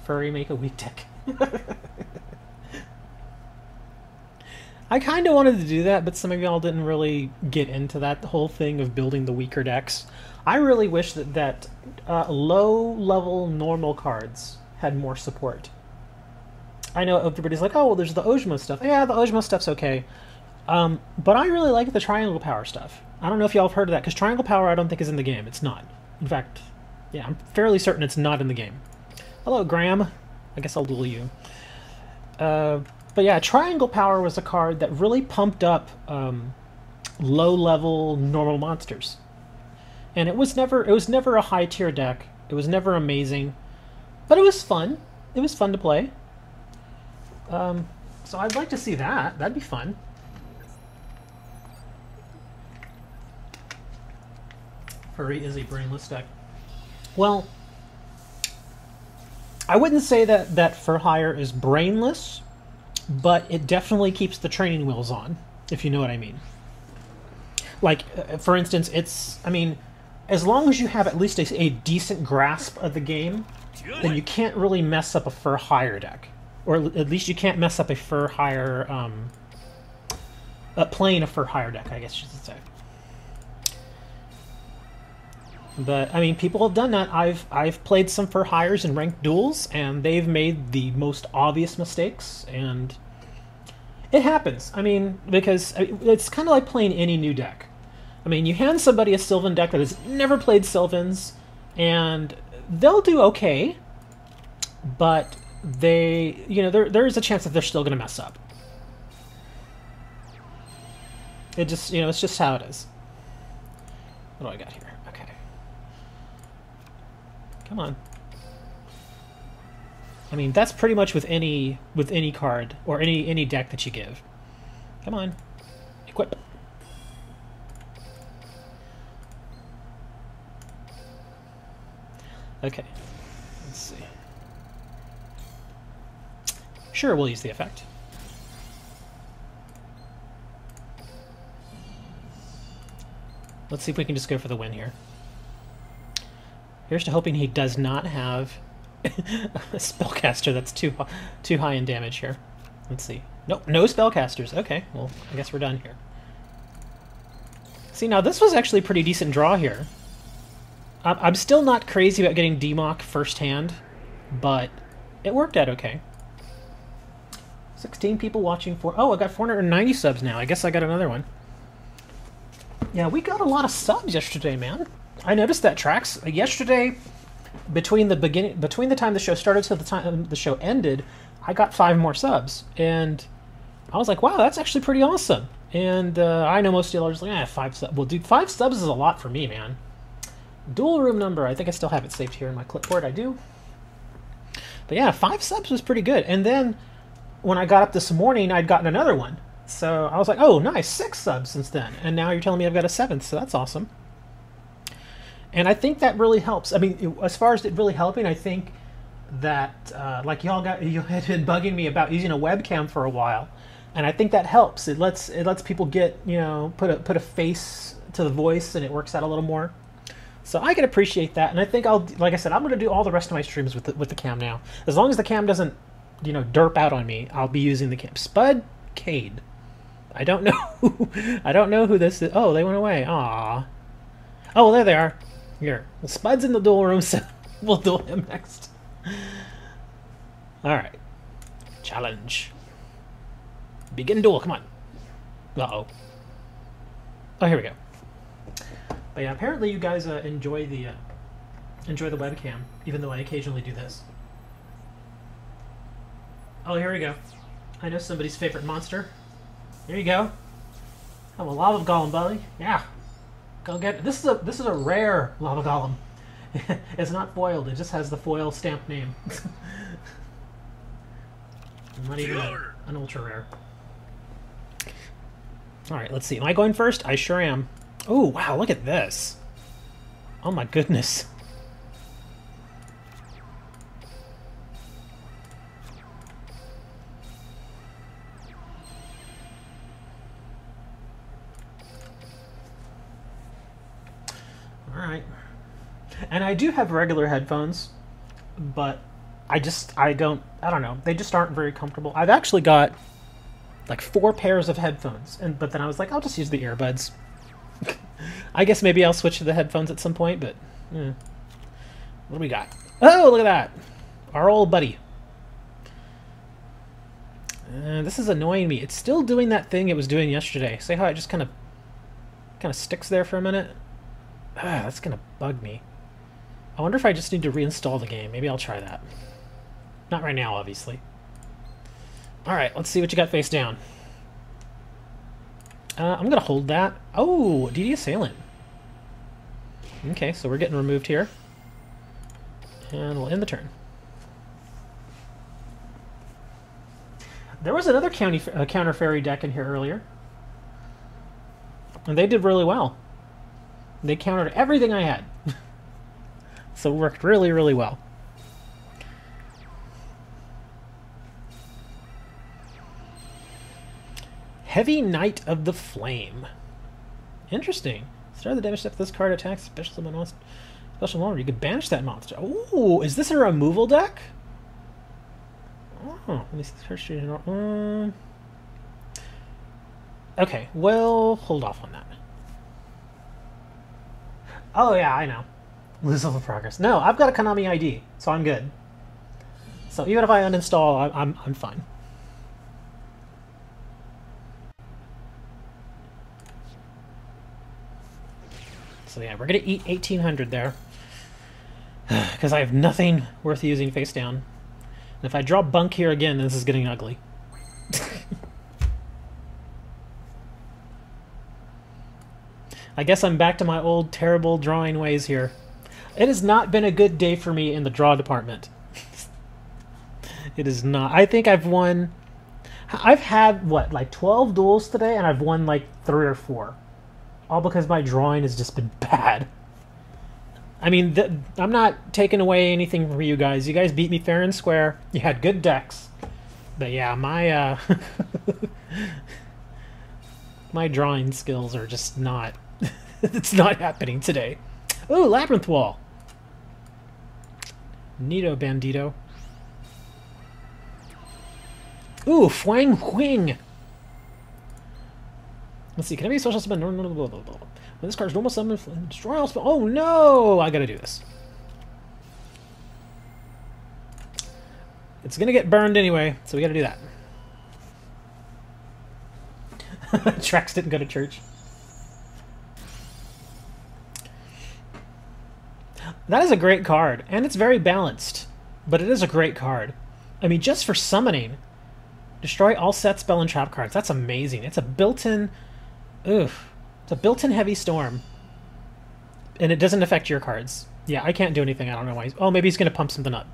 Speaker 1: Furry make a weak deck. I kind of wanted to do that, but some of y'all didn't really get into that whole thing of building the weaker decks. I really wish that low-level normal cards had more support. I know everybody's like, oh, well, there's the Ojmo stuff. Yeah, the Ojmo stuff's okay. But I really like the Triangle Power stuff. I don't know if y'all have heard of that, because Triangle Power I don't think is in the game. It's not. In fact, yeah, I'm fairly certain it's not in the game. Hello, Graham. I guess I'll duel you. But yeah, Triangle Power was a card that really pumped up low-level normal monsters. And it was never a high-tier deck. It was never amazing. But it was fun. It was fun to play. So I'd like to see that. That'd be fun. Furry is a brainless deck. Well, I wouldn't say that For Hire is brainless, but it definitely keeps the training wheels on, if you know what I mean. Like, for instance, I mean, as long as you have at least a decent grasp of the game, then you can't really mess up a For Hire deck. Or at least you can't mess up a For Hire, playing a For Hire deck, I guess you should say. But, I mean, people have done that. I've played some For Hires in ranked duels, and they've made the most obvious mistakes, and it happens. I mean, because it's kind of like playing any new deck. I mean, you hand somebody a Sylvan deck that has never played Sylvans, and they'll do okay, but they, you know, there is a chance that they're still going to mess up. It just, you know, it's just how it is. What do I got here? Okay. Come on. I mean, that's pretty much with any card or any deck that you give. Come on. Equip. Okay. Let's see. Sure, we'll use the effect. Let's see if we can just go for the win here. Here's to hoping he does not have a spellcaster that's too high in damage here. Let's see. Nope, no spellcasters. Okay, well, I guess we're done here. See, now this was actually a pretty decent draw here. I'm still not crazy about getting Demock firsthand, but it worked out okay. 16 people watching for... Oh, I got 490 subs now. I guess I got another one. Yeah, we got a lot of subs yesterday, man. I noticed that tracks. Yesterday, between the time the show started to the time the show ended, I got 5 more subs. And I was like, wow, that's actually pretty awesome. And I know most of you are just like, 5 subs. Well, dude, 5 subs is a lot for me, man. Dual room number. I think I still have it saved here in my clipboard. I do. But yeah, 5 subs was pretty good. And then when I got up this morning, I'd gotten another one. So I was like, oh, nice, 6 subs since then. And now you're telling me I've got a 7th, so that's awesome. And I think that really helps. I mean, as far as it really helping, I think that, like you had been bugging me about using a webcam for a while. And I think that helps. It lets people get, you know, put a face to the voice and it works out a little more. So I can appreciate that, and I think I'll, like I said, I'm going to do all the rest of my streams with the cam now. As long as the cam doesn't, you know, derp out on me, I'll be using the cam. Spud Cade. I don't know. I don't know who this is. Oh, they went away. Aww. Oh, well, there they are. Here. Well, Spud's in the duel room, so we'll duel him next. All right. Challenge. Begin duel. Come on. Uh-oh. Oh, here we go. But yeah, apparently you guys enjoy the webcam, even though I occasionally do this. Oh, here we go. I know somebody's favorite monster. Here you go. Oh, a lava golem, buddy. Yeah. Go get it. This is a rare lava golem. It's not foiled. It just has the foil stamp name. Not even an ultra rare. All right, let's see. Am I going first? I sure am. Oh, wow, look at this. Oh my goodness. All right. And I do have regular headphones, but I don't know. They just aren't very comfortable. I've actually got like 4 pairs of headphones, but then I was like, I'll just use the earbuds. I guess maybe I'll switch to the headphones at some point, but what do we got? Oh, look at that. Our old buddy. This is annoying me. It's still doing that thing it was doing yesterday. See how it just kind of sticks there for a minute? That's going to bug me. I wonder if I just need to reinstall the game. Maybe I'll try that. Not right now, obviously. All right, let's see what you got face down. I'm going to hold that. Oh, DD Assailant. Okay, so we're getting removed here. And we'll end the turn. There was another counter fairy deck in here earlier. And they did really well. They countered everything I had. So it worked really, really well. Heavy Knight of the Flame. Interesting. Start the damage step this card attacks special summon monster. Special monster. You could banish that monster. Oh, is this a removal deck? Oh, let me see the first street. Okay, well, hold off on that. Oh yeah, I know. Lose all the progress. No, I've got a Konami ID, so I'm good. So even if I uninstall, I'm fine. So yeah, we're gonna eat 1800 there. Because I have nothing worth using face down. And if I draw bunk here again, this is getting ugly. I guess I'm back to my old terrible drawing ways here. It has not been a good day for me in the draw department. It is not. I think I've won... I've had, what, like 12 duels today, and I've won like 3 or 4. All because my drawing has just been bad. I mean, I'm not taking away anything from you guys. You guys beat me fair and square. You had good decks. But yeah, my my drawing skills are just not... It's not happening today. Ooh, Labyrinth Wall. Neato Bandito. Ooh, Fwang Huing. Let's see, can I be a social summon? When this card's normal summon, destroy all spell. Oh no! I gotta do this. It's gonna get burned anyway, so we gotta do that. Trex didn't go to church. That is a great card, and it's very balanced, but it is a great card. I mean, just for summoning, destroy all set, spell, and trap cards. That's amazing. It's a built-in... Oof. It's a built-in heavy storm. And it doesn't affect your cards. Yeah, I can't do anything. I don't know why. Oh, maybe he's going to pump something up.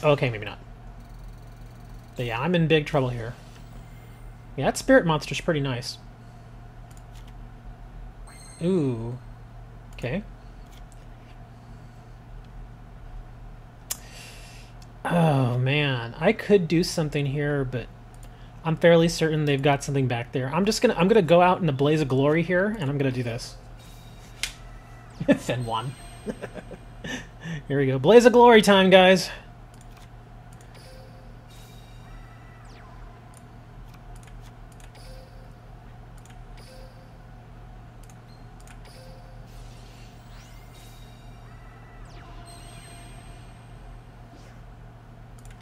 Speaker 1: Okay, maybe not. But yeah, I'm in big trouble here. Yeah, that spirit monster's pretty nice. Ooh. Okay. Oh, man. I could do something here, but I'm fairly certain they've got something back there. I'm gonna go out in a blaze of glory here, and I'm gonna do this. Then one. Here we go. Blaze of glory time, guys.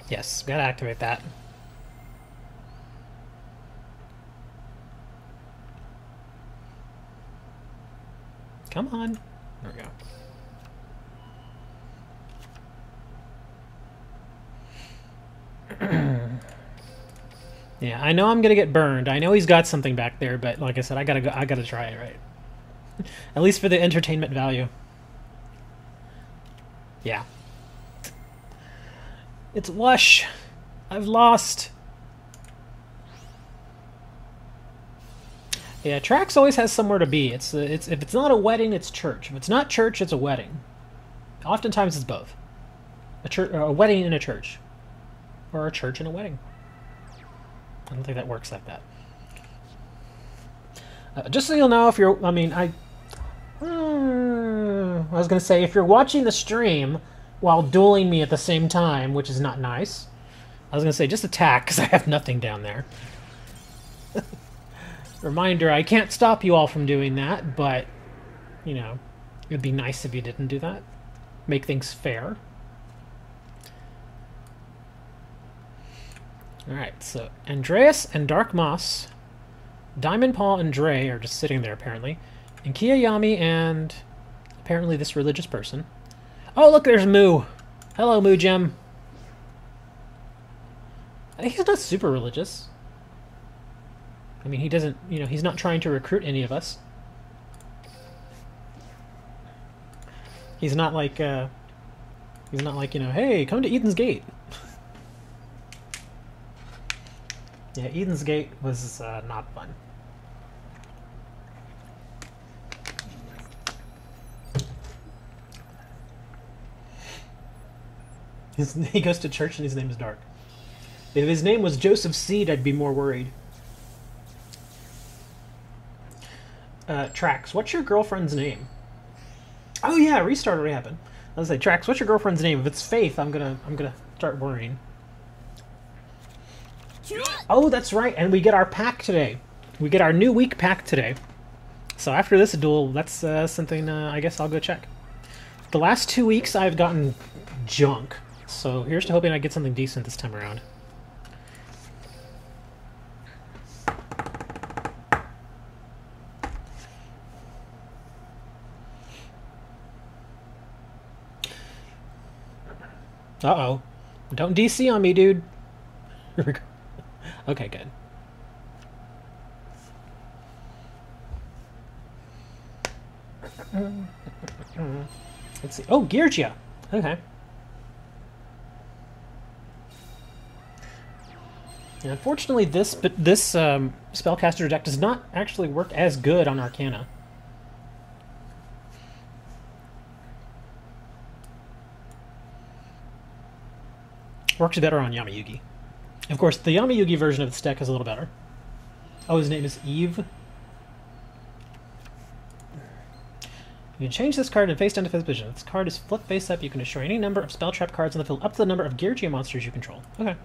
Speaker 1: Yes, gotta activate that. Come on. There we go. Yeah, I know I'm gonna get burned. I know he's got something back there, but like I said, I gotta try it, right? At least for the entertainment value. Yeah. It's Lush. I've lost. Yeah, Trax always has somewhere to be. It's if it's not a wedding, it's church. If it's not church, it's a wedding. Oftentimes, it's both. A wedding in a church, or a church in a wedding. I don't think that works like that. Just so you'll know, if you're, I was gonna say, if you're watching the stream while dueling me at the same time, which is not nice, I was gonna say just attack because I have nothing down there. Reminder, I can't stop you all from doing that, but, you know, it would be nice if you didn't do that. Make things fair. Alright, so Andreas and Dark Moss, Diamond Paul and Dre are just sitting there, apparently. And Kiyayami and apparently this religious person. Oh, look, there's Moo. Hello, Moo Gem. He's not super religious. I mean, he doesn't, you know, he's not trying to recruit any of us. He's not like, you know, hey, come to Eden's Gate. Yeah, Eden's Gate was not fun. He goes to church and his name is Dark. If his name was Joseph Seed, I'd be more worried. Trax, what's your girlfriend's name? Oh yeah, restart already happened. I was like, Trax, what's your girlfriend's name? If it's Faith, I'm gonna start worrying. Oh, that's right, and we get our pack today. We get our new week pack today. So after this duel, that's something I guess I'll go check. The last 2 weeks I've gotten junk, so here's to hoping I get something decent this time around. Uh-oh. Don't DC on me, dude. Okay, good. Let's see. Oh, Yugioh. Okay. Yeah, unfortunately, this spellcaster deck does not actually work as good on Arcana. Works better on Yamayugi. Of course, the Yamayugi version of this deck is a little better. Oh, his name is Eve. You can change this card in face down to face position. If this card is flipped face up, you can destroy any number of spell trap cards in the field up to the number of Yugioh monsters you control. Okay.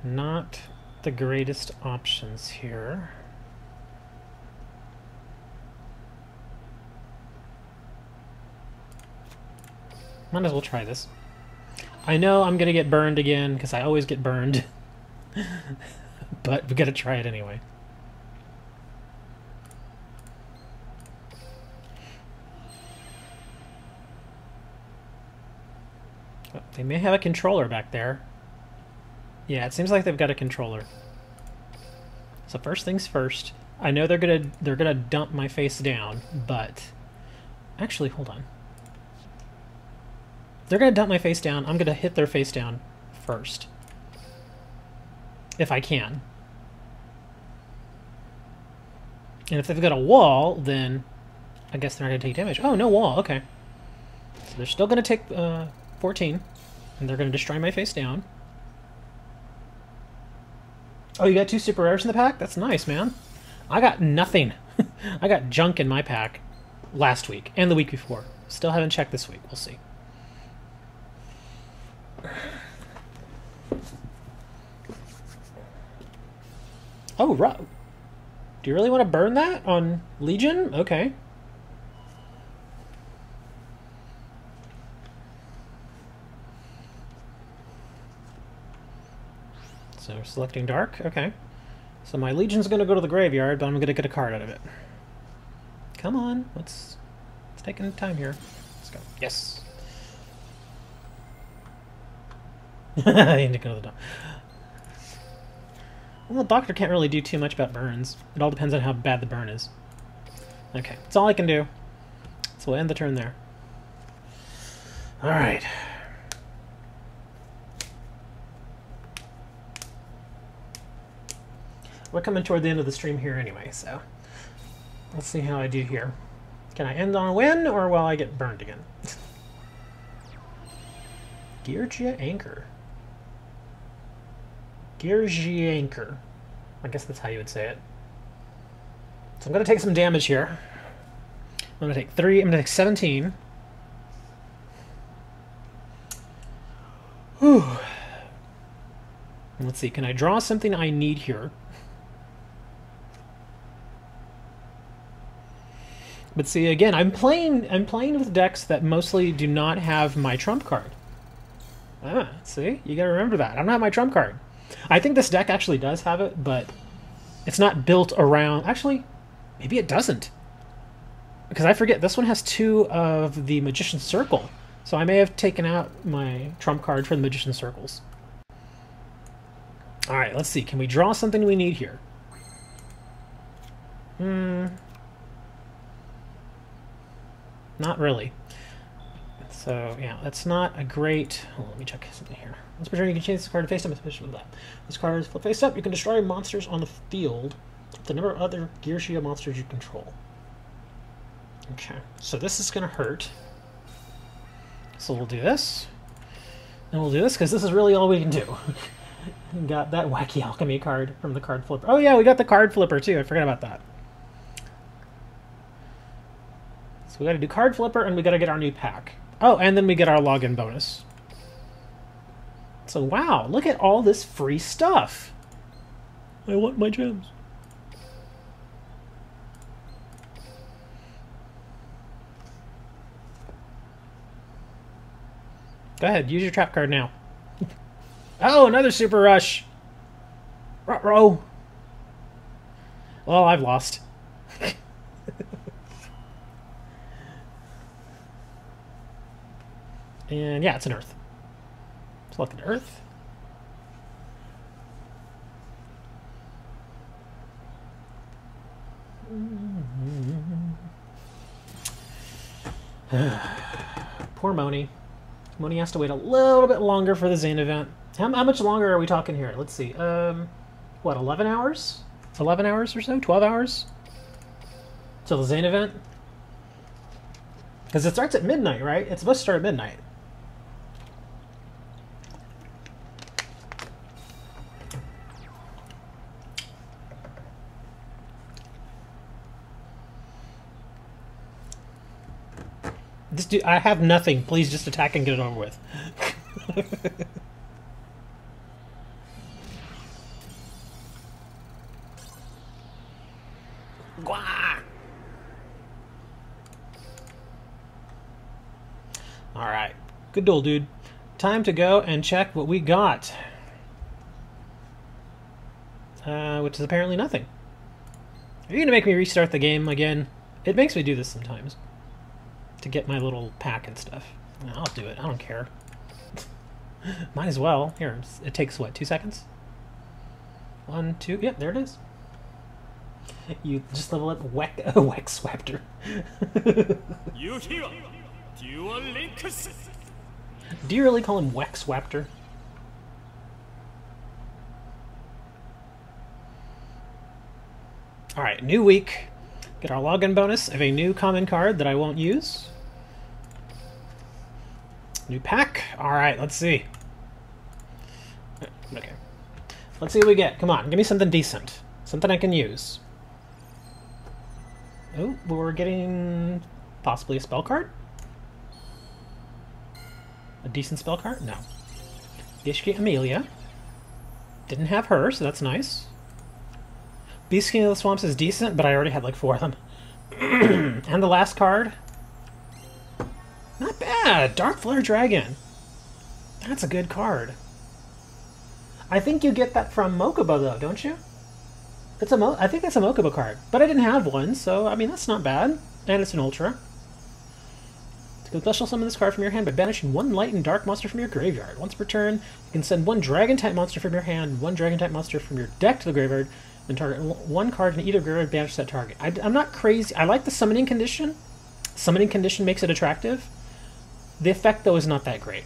Speaker 1: Not the greatest options here. Might as well try this. I know I'm gonna get burned again, because I always get burned. But we gotta try it anyway. Oh, they may have a controller back there. Yeah, it seems like they've got a controller. So first things first. I know they're gonna dump my face down, but actually, hold on. They're going to dump my face down. I'm going to hit their face down first. If I can. And if they've got a wall, then I guess they're not going to take damage. Oh, no wall. Okay. So they're still going to take 14. And they're going to destroy my face down. Oh, you got 2 super rares in the pack? That's nice, man. I got nothing. I got junk in my pack last week and the week before. Still haven't checked this week. We'll see. Oh, right. Do you really want to burn that on Legion? Okay. So we're selecting Dark. Okay. So my Legion's going to go to the graveyard, but I'm going to get a card out of it. Come on. It's taking time here. Let's go. Yes. I need to go to the doctor. Well, the doctor can't really do too much about burns. It all depends on how bad the burn is. Okay, that's all I can do. So we'll end the turn there. Alright. We're coming toward the end of the stream here anyway, so let's see how I do here. Can I end on a win, or will I get burned again? Yugioh Anchor. Yugioh Anchor. I guess that's how you would say it. So I'm going to take some damage here. I'm going to take 3. I'm going to take 17. Whew. Let's see. Can I draw something I need here? But see, again, I'm playing with decks that mostly do not have my trump card. Ah, see? You gotta remember that. I don't have my trump card. I think this deck actually does have it, but it's not built around... Actually, maybe it doesn't. Because I forget, this one has 2 of the Magician's Circle. So I may have taken out my trump card for the Magician's Circles. Alright, let's see. Can we draw something we need here? Not really. So, yeah, that's not a great... Oh, let me check something here. Once per turn, you can change this card to face up. With that. This card is flip face up. You can destroy monsters on the field with the number of other Yugioh monsters you control. Okay, so this is going to hurt. So we'll do this. And we'll do this, because this is really all we can do. We got that wacky alchemy card from the card flipper. Oh, yeah, we got the card flipper, too. I forgot about that. So we got to do card flipper, and we got to get our new pack. Oh, and then we get our login bonus. So wow, look at all this free stuff. I want my gems. Go ahead, use your trap card now. Oh, another super rush. Ruh-roh. Well, I've lost. And yeah, it's an Earth. Select an Earth. Poor Moni. Moni has to wait a little bit longer for the Zane event. How much longer are we talking here? Let's see. What, 11 hours? 11 hours or so? 12 hours? Till the Zane event? Because it starts at midnight, right? It's supposed to start at midnight. I have nothing. Please just attack and get it over with. Alright. Good duel, dude. Time to go and check what we got. Which is apparently nothing. Are you going to make me restart the game again? It makes me do this sometimes. To get my little pack and stuff. I'll do it. I don't care. Might as well. Here, it takes, what, 2 seconds? 1, 2... Yep, there it is. You just level up Wex Swapter.
Speaker 2: Yugioh Duel.
Speaker 1: Do you really call him Wex Waptor? Alright, new week. Get our login bonus of a new common card that I won't use. New pack. Alright, let's see. Okay. Let's see what we get. Come on, give me something decent. Something I can use. Oh, we're getting possibly a spell card? A decent spell card? No. Yugioh Amelia. Didn't have her, so that's nice. Beast King of the Swamps is decent, but I already had like 4 of them. And the last card. Not bad! Dark Flare Dragon. That's a good card. I think you get that from Mokuba, though, don't you? It's I think that's a Mokuba card. But I didn't have one, so, I mean, that's not bad. And it's an Ultra. You can special summon this card from your hand by banishing 1 light and dark monster from your graveyard. Once per turn, you can send 1 Dragon-type monster from your hand, 1 Dragon-type monster from your deck to the graveyard, and target 1 card in either graveyard, banish that target. I'm not crazy. I like the summoning condition. Summoning condition makes it attractive. The effect, though, is not that great.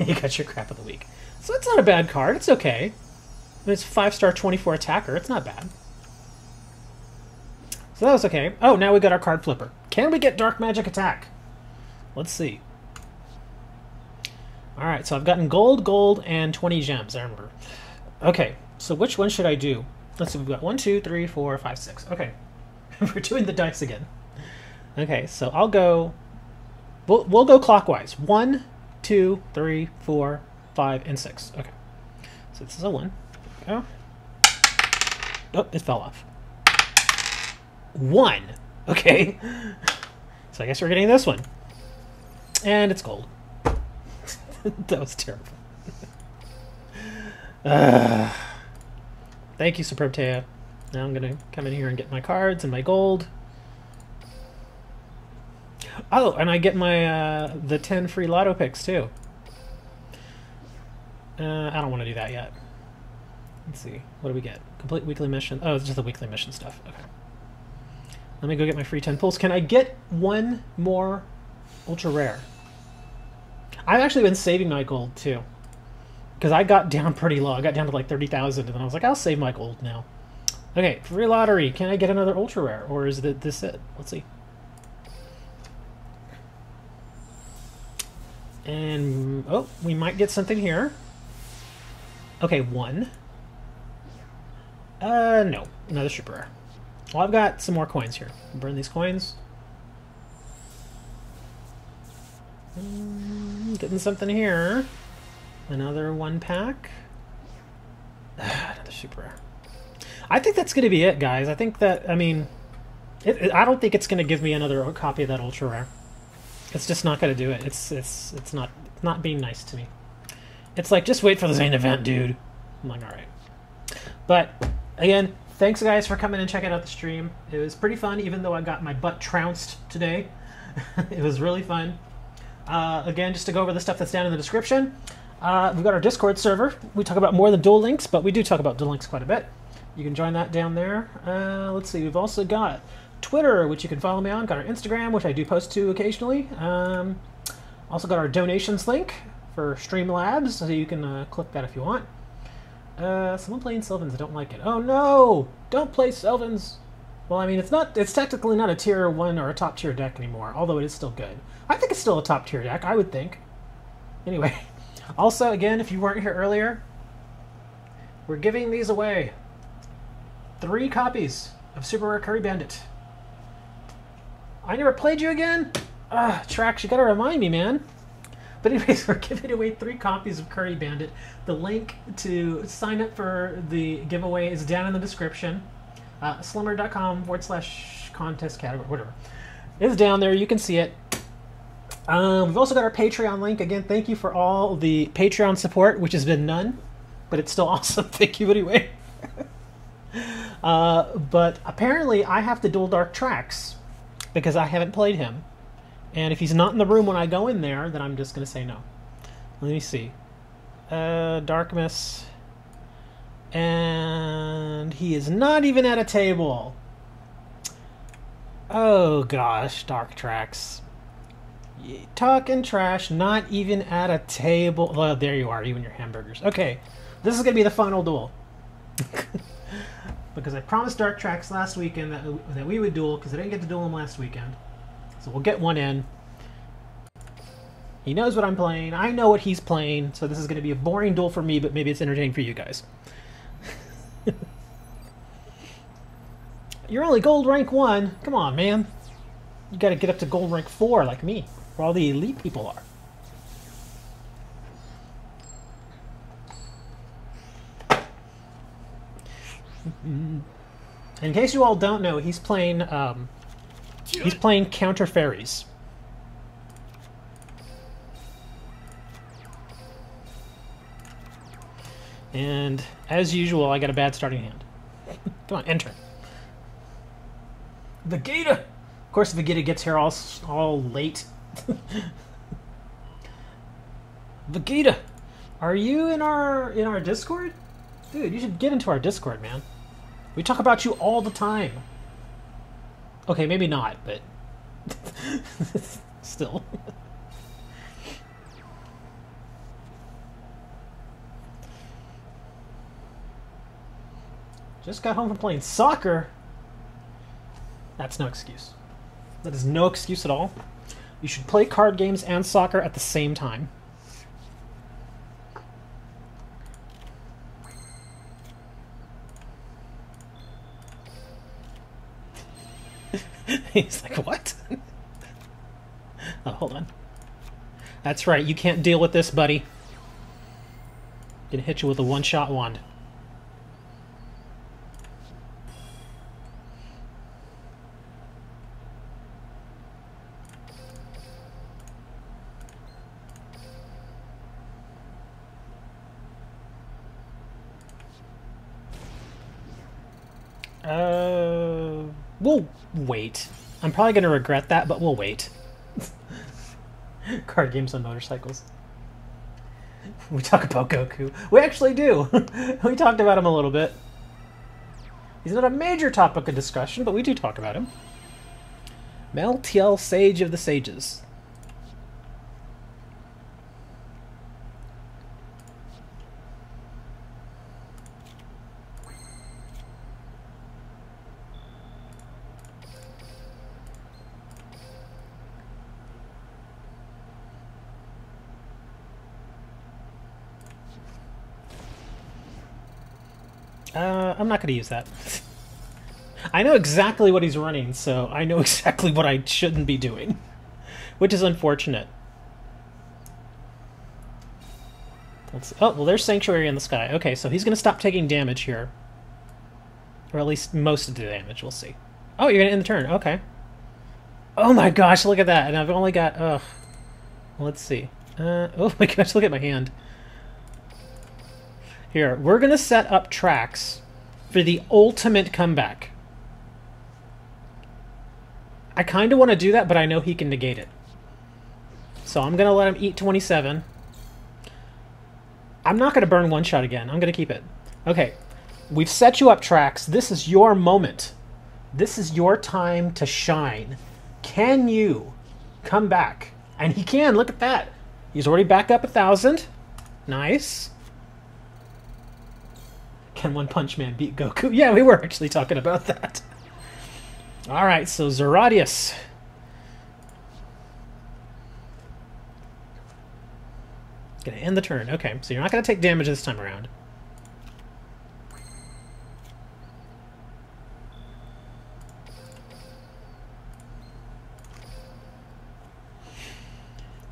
Speaker 1: You got your crap of the week. So it's not a bad card. It's okay. I mean, it's 5-star 24 attacker. It's not bad. So that was okay. Oh, now we got our card flipper. Can we get Dark Magic Attack? Let's see. Alright, so I've gotten gold, and 20 gems, I remember. Okay, so which one should I do? Let's see, we've got 1, 2, 3, 4, 5, 6. Okay. We're doing the dice again. Okay, so I'll go... We'll go clockwise. 1, 2, 3, 4, 5, and 6. Okay. So this is a 1. There we go. Oh, it fell off. 1! Okay. So I guess we're getting this one. And it's gold. That was terrible. Thank you, Superb Taya. Now I'm going to come in here and get my cards and my gold. Oh, and I get my the 10 free lotto picks, too. I don't want to do that yet. Let's see. What do we get? Complete weekly mission. Oh, it's just the weekly mission stuff. Okay. Let me go get my free 10 pulls. Can I get 1 more ultra rare? I've actually been saving my gold, too. Because I got down pretty low. I got down to like 30,000, and then I was like, I'll save my gold now. Okay, free lottery. Can I get another ultra rare? Or is this it? Let's see. And, oh, we might get something here. Okay, 1. No. Another super rare. Well, I've got some more coins here. Burn these coins. Getting something here. Another 1 pack. Another super rare. I think that's going to be it, guys. I think that, I mean, I don't think it's going to give me another copy of that ultra rare. It's just not going to do it. It's not being nice to me. It's like, just wait for the Zane event, dude. I'm like, all right. But again, thanks guys for coming and checking out the stream. It was pretty fun, even though I got my butt trounced today. It was really fun. Again, just to go over the stuff that's down in the description. We've got our Discord server. We talk about more than Duel Links, but we do talk about Duel Links quite a bit. You can join that down there. Let's see, we've also got Twitter, which you can follow me on. Got our Instagram, which I do post to occasionally. Also got our donations link for Streamlabs, so you can click that if you want. Someone playing Sylvans, I don't like it. Oh no! Don't play Sylvans! Well, I mean, it's technically not a tier 1 or a top tier deck anymore, although it is still good. I think it's still a top tier deck, I would think. Anyway, also, again, if you weren't here earlier, we're giving these away. 3 copies of Super Rare Curry Bandit. I never played you again? Trax, you gotta remind me, man. But anyways, we're giving away 3 copies of Curry Bandit. The link to sign up for the giveaway is down in the description. Slimmer.com/contest category, whatever. It's down there, you can see it. We've also got our Patreon link. Again, thank you for all the Patreon support, which has been none, but it's still awesome. Thank you anyway. But apparently I have to duel Dark Trax because I haven't played him. And if he's not in the room when I go in there, then I'm just going to say no. Let me see. Darkness. And he is not even at a table. Oh gosh, Dark Trax. Talking trash, not even at a table. Well, there you are, you and your hamburgers. Okay, this is going to be the final duel. Because I promised Dark Tracks last weekend that we would duel, because I didn't get to duel him last weekend. So we'll get one in. He knows what I'm playing, I know what he's playing, so this is going to be a boring duel for me, but maybe it's entertaining for you guys. You're only gold rank 1. Come on, man. You got to get up to gold rank 4 like me, where all the elite people are. In case you all don't know, he's playing counter fairies. And as usual, I got a bad starting hand. Come on, enter. Vegeta. Of course, Vegeta gets here all late. Vegeta, are you in our Discord? Dude, you should get into our Discord, man. We talk about you all the time. Okay, maybe not, but still. Just got home from playing soccer. That's no excuse. That is no excuse at all. You should play card games and soccer at the same time. He's like, what? Oh, hold on. That's right, you can't deal with this, buddy. Gonna hit you with a one-shot wand. We'll wait. I'm probably going to regret that, but we'll wait. Card games on motorcycles. We talk about Goku. We actually do. We talked about him a little bit. He's not a major topic of discussion, but we do talk about him. Meltiel, Sage of the Sages. I'm not going to use that. I know exactly what he's running, so I know exactly what I shouldn't be doing. Which is unfortunate. Oh, well, there's Sanctuary in the sky. Okay, so he's going to stop taking damage here. Or at least most of the damage, we'll see. Oh, you're going to end the turn. Okay. Oh my gosh, look at that. And I've only got... Ugh. Let's see. Oh my gosh, look at my hand. Here, we're going to set up tracks for the ultimate comeback. I kind of want to do that, but I know he can negate it. So I'm going to let him eat 27. I'm not going to burn one shot again. I'm going to keep it. Okay, we've set you up tracks. This is your moment. This is your time to shine. Can you come back? And he can. Look at that. He's already back up 1,000. Nice. Can One Punch Man beat Goku? Yeah, we were actually talking about that. Alright, so Zeradius. Gonna end the turn. Okay, so you're not gonna take damage this time around.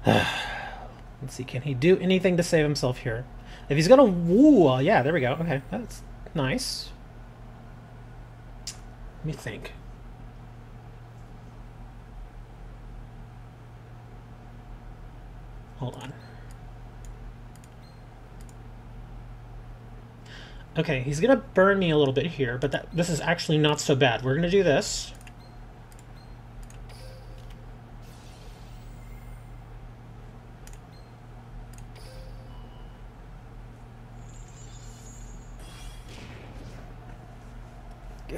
Speaker 1: Let's see, can he do anything to save himself here? If he's gonna... Ooh, yeah, there we go. Okay, that's nice. Let me think. Hold on. Okay, he's gonna burn me a little bit here, but this is actually not so bad. We're gonna do this.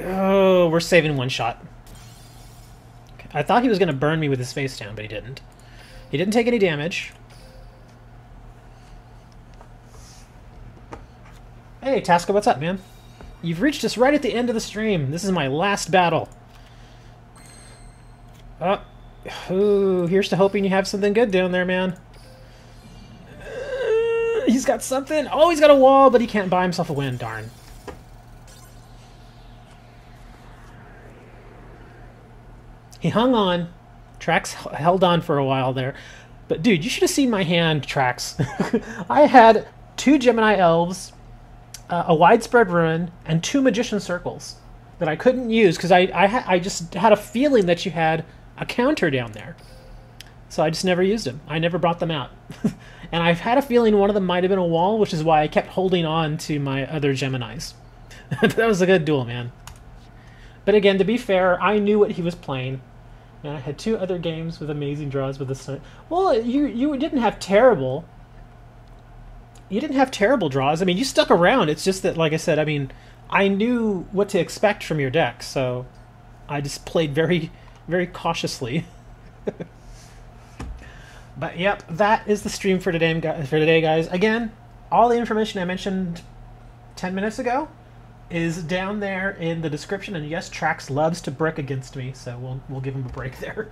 Speaker 1: Oh, we're saving one shot. Okay. I thought he was going to burn me with his face down, but he didn't. He didn't take any damage. Hey, Tasca, what's up, man? You've reached us right at the end of the stream. This is my last battle. Ooh, here's to hoping you have something good down there, man. He's got something. Oh, he's got a wall, but he can't buy himself a win. Darn. He hung on. Trax held on for a while there. But, dude, you should have seen my hand, Trax. I had 2 Gemini Elves, a Widespread Ruin, and 2 Magician Circles that I couldn't use because I just had a feeling that you had a counter down there. So I just never used them. I never brought them out. And I've had a feeling one of them might have been a wall, which is why I kept holding on to my other Geminis. That was a good duel, man. But again, to be fair, I knew what he was playing. And I had 2 other games with amazing draws with this. Well, you didn't have terrible. You didn't have terrible draws. I mean, you stuck around. It's just that, like I said, I mean, I knew what to expect from your deck, so I just played very, very cautiously. But yep, that is the stream for today, guys. Again, all the information I mentioned 10 minutes ago is down there in the description. And yes, Trax loves to brick against me, so we'll give him a break there.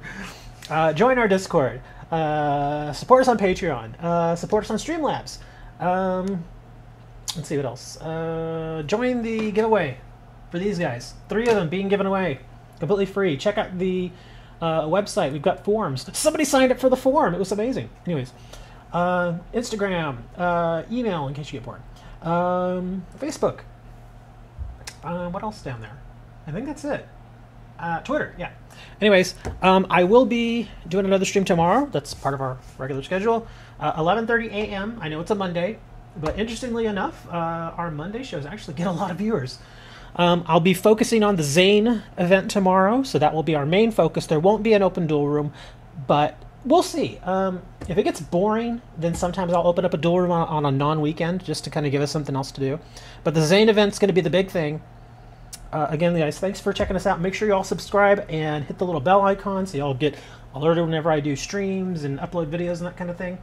Speaker 1: Join our Discord. Support us on Patreon. Support us on Streamlabs. Let's see what else. Join the giveaway for these guys. 3 of them being given away completely free. Check out the website. We've got forums. Somebody signed up for the forum. It was amazing. Anyways, Instagram, email in case you get bored, Facebook. What else down there? I think that's it. Twitter, yeah. Anyways, I will be doing another stream tomorrow. That's part of our regular schedule. 11:30 a.m. I know it's a Monday, but interestingly enough, our Monday shows actually get a lot of viewers. I'll be focusing on the Zane event tomorrow, so that will be our main focus. There won't be an open duel room, but we'll see. If it gets boring, then sometimes I'll open up a duel room on a non-weekend just to kind of give us something else to do. But the Zane event's going to be the big thing. Again, guys, thanks for checking us out. Make sure you all subscribe and hit the little bell icon so y'all get alerted whenever I do streams and upload videos and that kind of thing.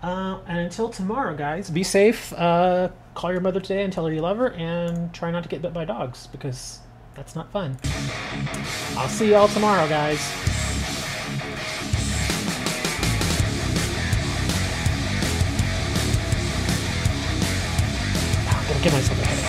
Speaker 1: And until tomorrow, guys, be safe. Call your mother today and tell her you love her, and try not to get bit by dogs, because that's not fun. I'll see y'all tomorrow, guys. I'm gonna give myself a headache.